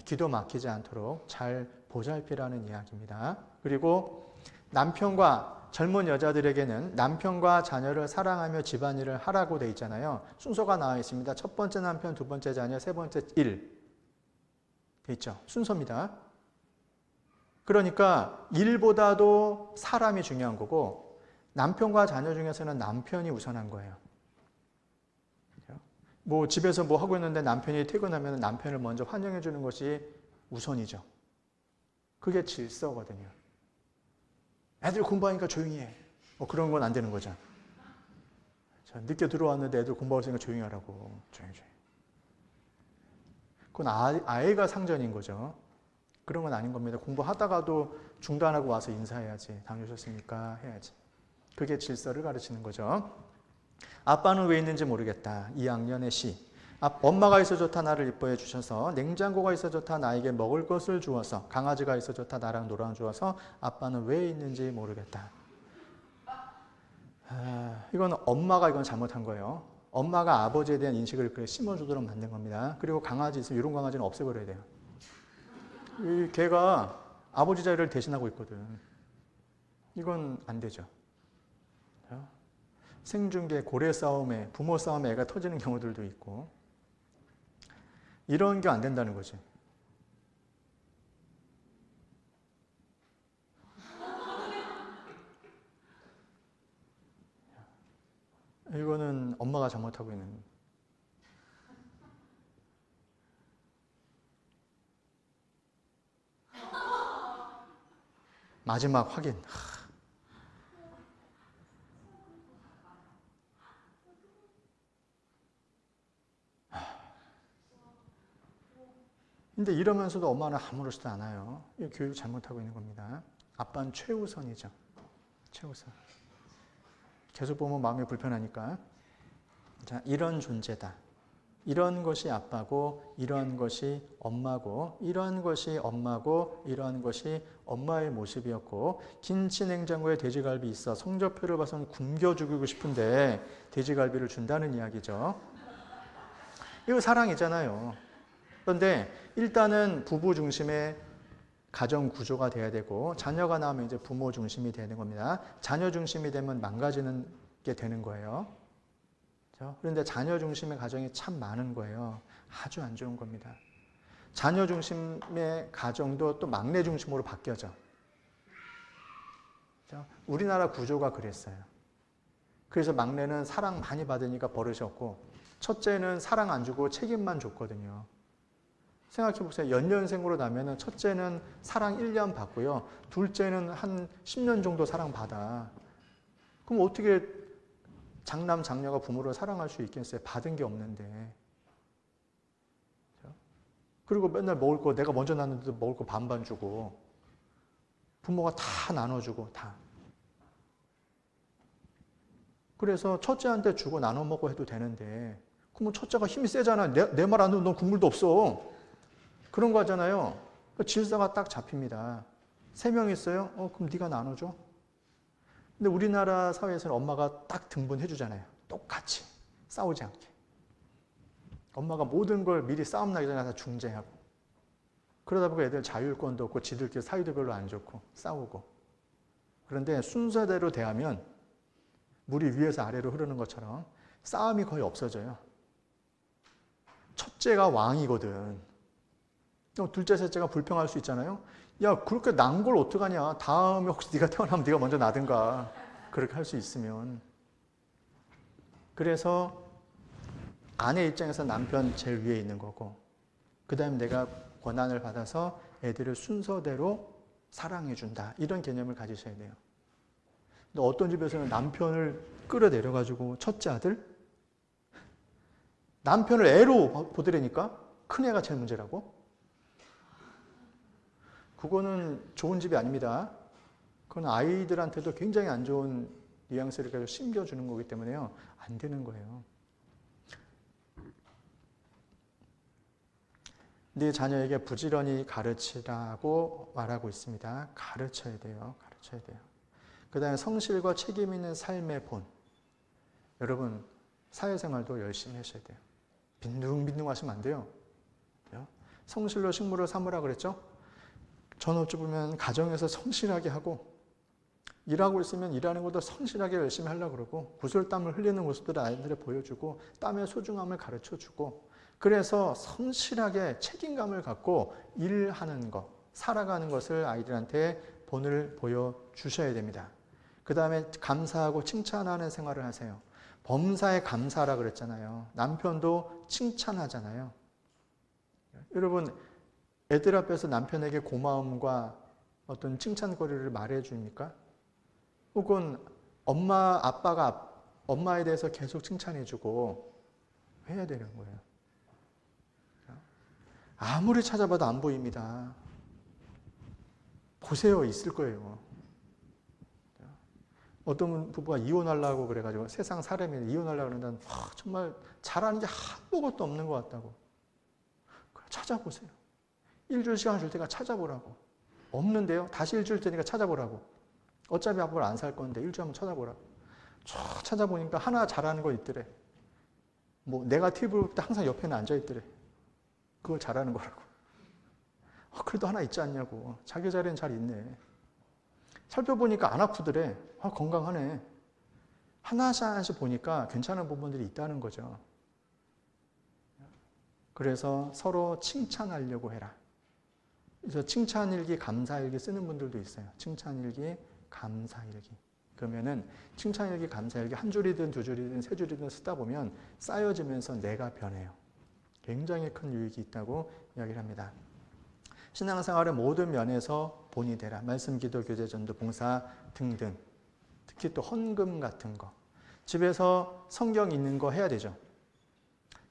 S1: 기도 막히지 않도록 잘 보살피라는 이야기입니다. 그리고 남편과 젊은 여자들에게는 남편과 자녀를 사랑하며 집안일을 하라고 돼 있잖아요. 순서가 나와 있습니다. 첫 번째 남편, 두 번째 자녀, 세 번째 일 돼 있죠. 순서입니다. 그러니까 일보다도 사람이 중요한 거고 남편과 자녀 중에서는 남편이 우선한 거예요. 뭐 집에서 뭐 하고 있는데 남편이 퇴근하면 남편을 먼저 환영해 주는 것이 우선이죠. 그게 질서거든요. 애들 공부하니까 조용히 해. 뭐 그런 건 안 되는 거죠. 늦게 들어왔는데 애들 공부하고 있으니까 조용히 하라고. 조용히. 그건 아이가 상전인 거죠. 그런 건 아닌 겁니다. 공부하다가도 중단하고 와서 인사해야지. 다녀오셨습니까? 해야지. 그게 질서를 가르치는 거죠. 아빠는 왜 있는지 모르겠다. 2학년의 시. 엄마가 있어 좋다 나를 이뻐해 주셔서, 냉장고가 있어 좋다 나에게 먹을 것을 주어서, 강아지가 있어 좋다 나랑 놀아 주어서 아빠는 왜 있는지 모르겠다. 이건 엄마가 이건 잘못한 거예요. 엄마가 아버지에 대한 인식을 그렇게 심어주도록 만든 겁니다. 그리고 강아지 있으면 이런 강아지는 없애버려야 돼요. 이 개가 아버지 자리를 대신하고 있거든. 이건 안 되죠. 생중계, 고래 싸움에, 부모 싸움에 애가 터지는 경우들도 있고, 이런 게 안 된다는 거지. 이거는 엄마가 잘못하고 있는. 마지막 확인. 근데 이러면서도 엄마는 아무렇지도 않아요. 이 교육 잘못하고 있는 겁니다. 아빠는 최우선이죠. 최우선. 계속 보면 마음이 불편하니까. 자, 이런 존재다. 이런 것이 아빠고, 이런 것이 엄마고, 이런 것이 엄마고, 이런 것이 엄마의 모습이었고, 김치 냉장고에 돼지갈비 있어 성적표를 봐서는 굶겨 죽이고 싶은데 돼지갈비를 준다는 이야기죠. 이거 사랑이잖아요. 그런데 일단은 부부 중심의 가정 구조가 돼야 되고, 자녀가 나오면 이제 부모 중심이 되는 겁니다. 자녀 중심이 되면 망가지는 게 되는 거예요. 그런데 자녀 중심의 가정이 참 많은 거예요. 아주 안 좋은 겁니다. 자녀 중심의 가정도 또 막내 중심으로 바뀌어져. 우리나라 구조가 그랬어요. 그래서 막내는 사랑 많이 받으니까 버릇이 없고, 첫째는 사랑 안 주고 책임만 줬거든요. 생각해보세요. 연년생으로 나면은 첫째는 사랑 1년 받고요. 둘째는 한 10년 정도 사랑 받아. 그럼 어떻게 장남, 장녀가 부모를 사랑할 수 있겠어요? 받은 게 없는데. 그리고 맨날 먹을 거, 내가 먼저 낳았는데도 먹을 거 반반 주고, 부모가 다 나눠주고, 다. 그래서 첫째한테 주고 나눠 먹고 해도 되는데, 그러면 첫째가 힘이 세잖아. 내 말 안 듣는 넌 국물도 없어. 그런 거 하잖아요. 질서가 딱 잡힙니다. 3명 있어요? 그럼 네가 나눠줘. 근데 우리나라 사회에서는 엄마가 딱 등분해 주잖아요. 똑같이. 싸우지 않게. 엄마가 모든 걸 미리 싸움 나기 전에 다 중재하고. 그러다 보니까 애들 자율권도 없고 지들끼리 사이도 별로 안 좋고 싸우고. 그런데 순서대로 대하면 물이 위에서 아래로 흐르는 것처럼 싸움이 거의 없어져요. 첫째가 왕이거든. 둘째, 셋째가 불평할 수 있잖아요. 야, 그렇게 난 걸 어떡하냐. 다음에 혹시 네가 태어나면 네가 먼저 나든가. 그렇게 할 수 있으면. 그래서 아내 입장에서 남편 제일 위에 있는 거고, 그 다음에 내가 권한을 받아서 애들을 순서대로 사랑해준다. 이런 개념을 가지셔야 돼요. 근데 어떤 집에서는 남편을 끌어내려가지고 첫째 아들? 남편을 애로 보더라니까? 큰애가 제일 문제라고? 그거는 좋은 집이 아닙니다. 그건 아이들한테도 굉장히 안 좋은 뉘앙스를 계속 심겨주는 거기 때문에요. 안 되는 거예요. 네 자녀에게 부지런히 가르치라고 말하고 있습니다. 가르쳐야 돼요. 가르쳐야 돼요. 그 다음에 성실과 책임 있는 삶의 본. 여러분, 사회생활도 열심히 하셔야 돼요. 빈둥빈둥 하시면 안 돼요. 성실로 식물을 삼으라 그랬죠? 전업주 보면 가정에서 성실하게 하고, 일하고 있으면 일하는 것도 성실하게 열심히 하려고 그러고, 구슬땀을 흘리는 모습들을 아이들에 보여주고, 땀의 소중함을 가르쳐주고, 그래서 성실하게 책임감을 갖고 일하는 것, 살아가는 것을 아이들한테 본을 보여주셔야 됩니다. 그 다음에 감사하고 칭찬하는 생활을 하세요. 범사에 감사하라 그랬잖아요. 남편도 칭찬하잖아요. 여러분, 애들 앞에서 남편에게 고마움과 어떤 칭찬거리를 말해 줍니까? 혹은 아빠가 엄마에 대해서 계속 칭찬해 주고 해야 되는 거예요. 아무리 찾아봐도 안 보입니다. 보세요. 있을 거예요. 어떤 부부가 이혼하려고 그래가지고 세상 사람이 이혼하려고 그러는데 정말 잘하는 게 아무것도 없는 것 같다고. 찾아보세요. 일주일 시간 줄 테니까 찾아보라고. 없는데요? 다시 일주일 테니까 찾아보라고. 어차피 앞으로 안 살 건데 일주일 한번 찾아보라고. 쫙 찾아보니까 하나 잘하는 거 있더래. 뭐 네가티브 볼 때 항상 옆에는 앉아 있더래. 그걸 잘하는 거라고. 그래도 하나 있지 않냐고. 자기 자리는 잘 있네. 살펴보니까 안 아프더래. 건강하네. 하나씩 보니까 괜찮은 부분들이 있다는 거죠. 그래서 서로 칭찬하려고 해라. 그래서 칭찬일기, 감사일기 쓰는 분들도 있어요. 칭찬일기, 감사일기. 그러면은 칭찬일기, 감사일기 한 줄이든 두 줄이든 세 줄이든 쓰다 보면 쌓여지면서 내가 변해요. 굉장히 큰 유익이 있다고 이야기를 합니다. 신앙생활의 모든 면에서 본이 되라. 말씀, 기도, 교제, 전도, 봉사 등등. 특히 또 헌금 같은 거. 집에서 성경 읽는 거 해야 되죠.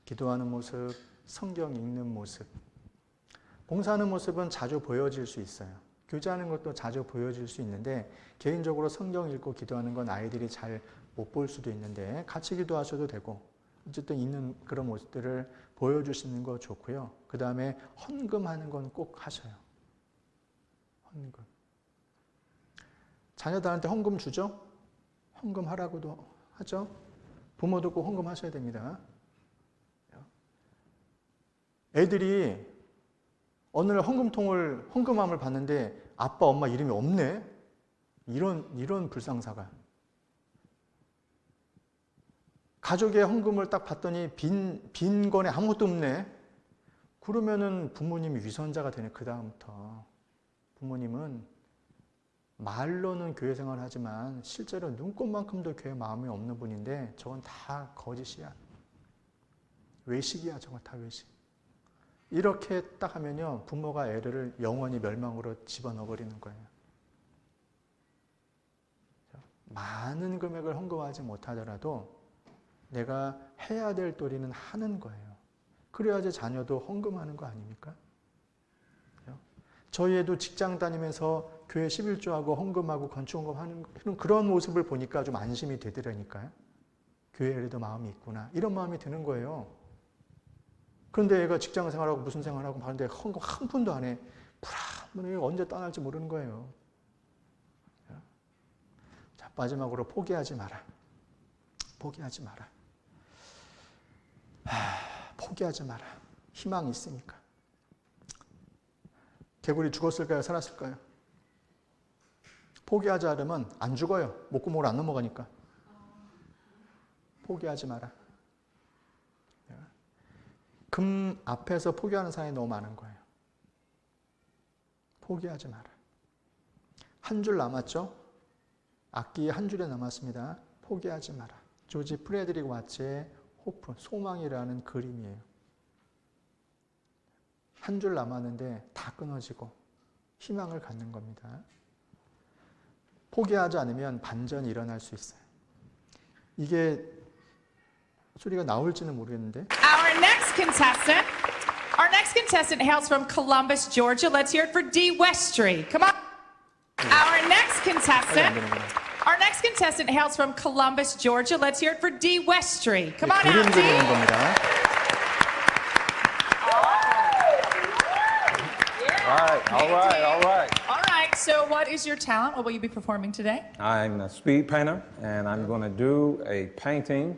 S1: 기도하는 모습, 성경 읽는 모습. 봉사하는 모습은 자주 보여질 수 있어요. 교제하는 것도 자주 보여질 수 있는데 개인적으로 성경 읽고 기도하는 건 아이들이 잘 못 볼 수도 있는데 같이 기도하셔도 되고 어쨌든 있는 그런 모습들을 보여주시는 거 좋고요. 그 다음에 헌금하는 건 꼭 하셔요. 헌금. 자녀들한테 헌금 주죠? 헌금하라고도 하죠? 부모도 꼭 헌금하셔야 됩니다. 애들이 어느 날 헌금함을 봤는데 아빠, 엄마 이름이 없네? 이런 불상사가. 가족의 헌금을 딱 봤더니 빈 건에 아무것도 없네? 그러면은 부모님이 위선자가 되네, 그다음부터. 부모님은 말로는 교회 생활을 하지만 실제로 눈꽃만큼도 교회 마음이 없는 분인데 저건 다 거짓이야. 외식이야, 저건 다 외식. 이렇게 딱 하면요, 부모가 애를 영원히 멸망으로 집어넣어버리는 거예요. 많은 금액을 헌금하지 못하더라도 내가 해야 될 도리는 하는 거예요. 그래야지 자녀도 헌금하는 거 아닙니까? 저희 애도 직장 다니면서 교회 11조하고 헌금하고 건축헌금하는 그런 모습을 보니까 좀 안심이 되더라니까요. 교회에도 마음이 있구나. 이런 마음이 드는 거예요. 그런데 애가 직장 생활하고 무슨 생활하고 하는데 헌금 한 푼도 안 해. 불안해. 언제 떠날지 모르는 거예요. 자, 마지막으로 포기하지 마라. 포기하지 마라. 포기하지 마라. 희망이 있으니까. 개구리 죽었을까요? 살았을까요? 포기하지 않으면 안 죽어요. 목구멍으로 안 넘어가니까. 포기하지 마라. 금 앞에서 포기하는 사람이 너무 많은 거예요. 포기하지 마라. 한 줄 남았죠? 악기에 한 줄에 남았습니다. 포기하지 마라. 조지 프레드릭 와츠의 호프, 소망이라는 그림이에요. 한 줄 남았는데 다 끊어지고 희망을 갖는 겁니다. 포기하지 않으면 반전이 일어날 수 있어요. 이게 소리가 나올지는 모르겠는데.
S2: Our next contestant hails from Columbus, Georgia. Let's hear it for Dee Westry. Come on. Our next contestant hails from Columbus, Georgia. Let's hear it for Dee Westry. Come on
S1: 그림
S2: out,
S1: 그리는
S2: Dee.
S1: 겁니다.
S3: All right.
S2: All right. So, what is your talent? What will you be performing today?
S3: I'm a speed painter, and I'm going to do a painting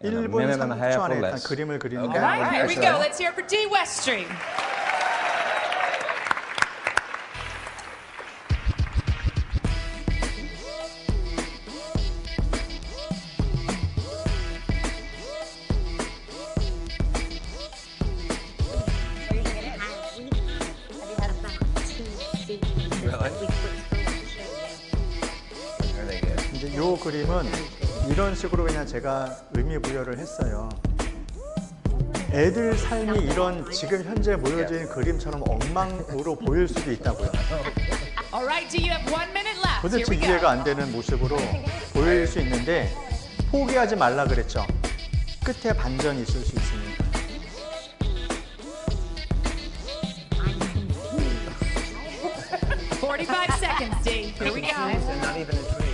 S3: in a
S1: 1분
S3: minute and a
S1: 30초
S3: half or
S1: 안에 일단
S3: less.
S1: 그림을 그리는
S2: All
S1: 게
S2: right. Here we
S1: 있어요.
S2: go. Let's hear it for Dee Westry.
S1: 그림은 이런 식으로 그냥 제가 의미 부여를 했어요. 애들 삶이 이런 지금 현재 보여진 그림처럼 엉망으로 보일 수도 있다고요.
S2: All right, D, you have 1 minute left. Here
S1: 도대체
S2: we go.
S1: 이해가 안 되는 모습으로 보일 수 있는데 포기하지 말라 그랬죠. 끝에 반전이 있을 수 있으니까.
S2: $45 seconds, D. Here we go.
S4: Not even intrigued.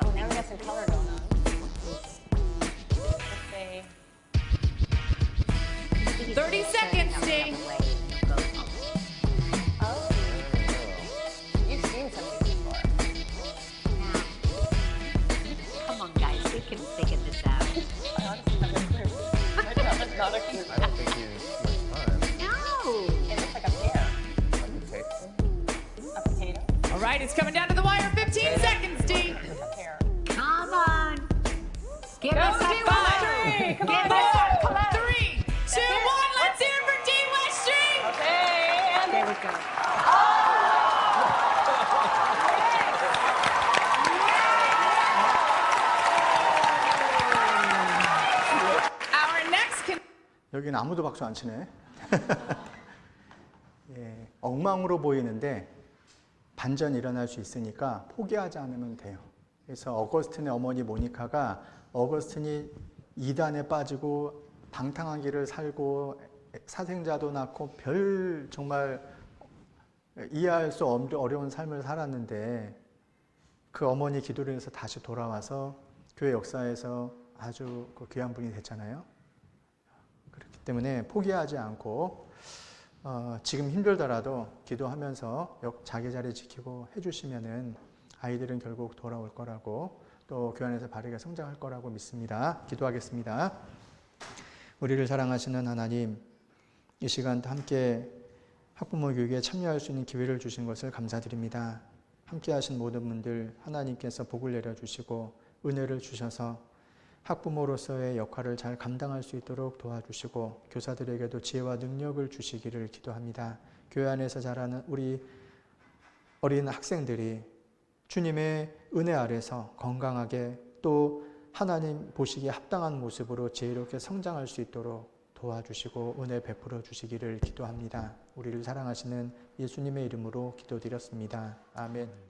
S5: Oh, now we got some color going on. Let's say
S2: 30 seconds, D.
S5: Oh, you've seen some of these before.
S6: Come on, guys, we can figure this out.
S5: I honestly have no clue. That's not a clue.
S4: I don't think you much time.
S6: No!
S5: It looks like a pear.
S4: Like you take
S5: A potato.
S2: All right, it's coming down to the wire. 15 seconds, D.
S5: A pear.
S6: Come on! Give
S2: Go,
S6: us
S2: D.
S6: a
S2: Westry. Come on,
S6: Give us
S2: 4, 3, 2, 1. Let's hear it for D. Westry.
S5: Okay, and
S6: There we go.
S2: Our next
S1: 여기는 아무도 박수 안 치네. 예, 엉망으로 보이는데 반전이 일어날 수 있으니까 포기하지 않으면 돼요. 그래서 어거스틴의 어머니 모니카가 어거스틴이 이단에 빠지고 방탕한 길을 살고 사생자도 낳고 별 정말 이해할 수 어려운 삶을 살았는데 그 어머니 기도를 해서 다시 돌아와서 교회 역사에서 아주 귀한 분이 됐잖아요. 그렇기 때문에 포기하지 않고 지금 힘들더라도 기도하면서 자기 자리 지키고 해주시면은 아이들은 결국 돌아올 거라고 또 교회 안에서 바르게 성장할 거라고 믿습니다. 기도하겠습니다. 우리를 사랑하시는 하나님, 이 시간 함께 학부모 교육에 참여할 수 있는 기회를 주신 것을 감사드립니다. 함께 하신 모든 분들 하나님께서 복을 내려주시고 은혜를 주셔서 학부모로서의 역할을 잘 감당할 수 있도록 도와주시고 교사들에게도 지혜와 능력을 주시기를 기도합니다. 교회 안에서 자라는 우리 어린 학생들이 주님의 은혜 아래서 건강하게 또 하나님 보시기에 합당한 모습으로 지혜롭게 성장할 수 있도록 도와주시고 은혜 베풀어 주시기를 기도합니다. 우리를 사랑하시는 예수님의 이름으로 기도드렸습니다. 아멘.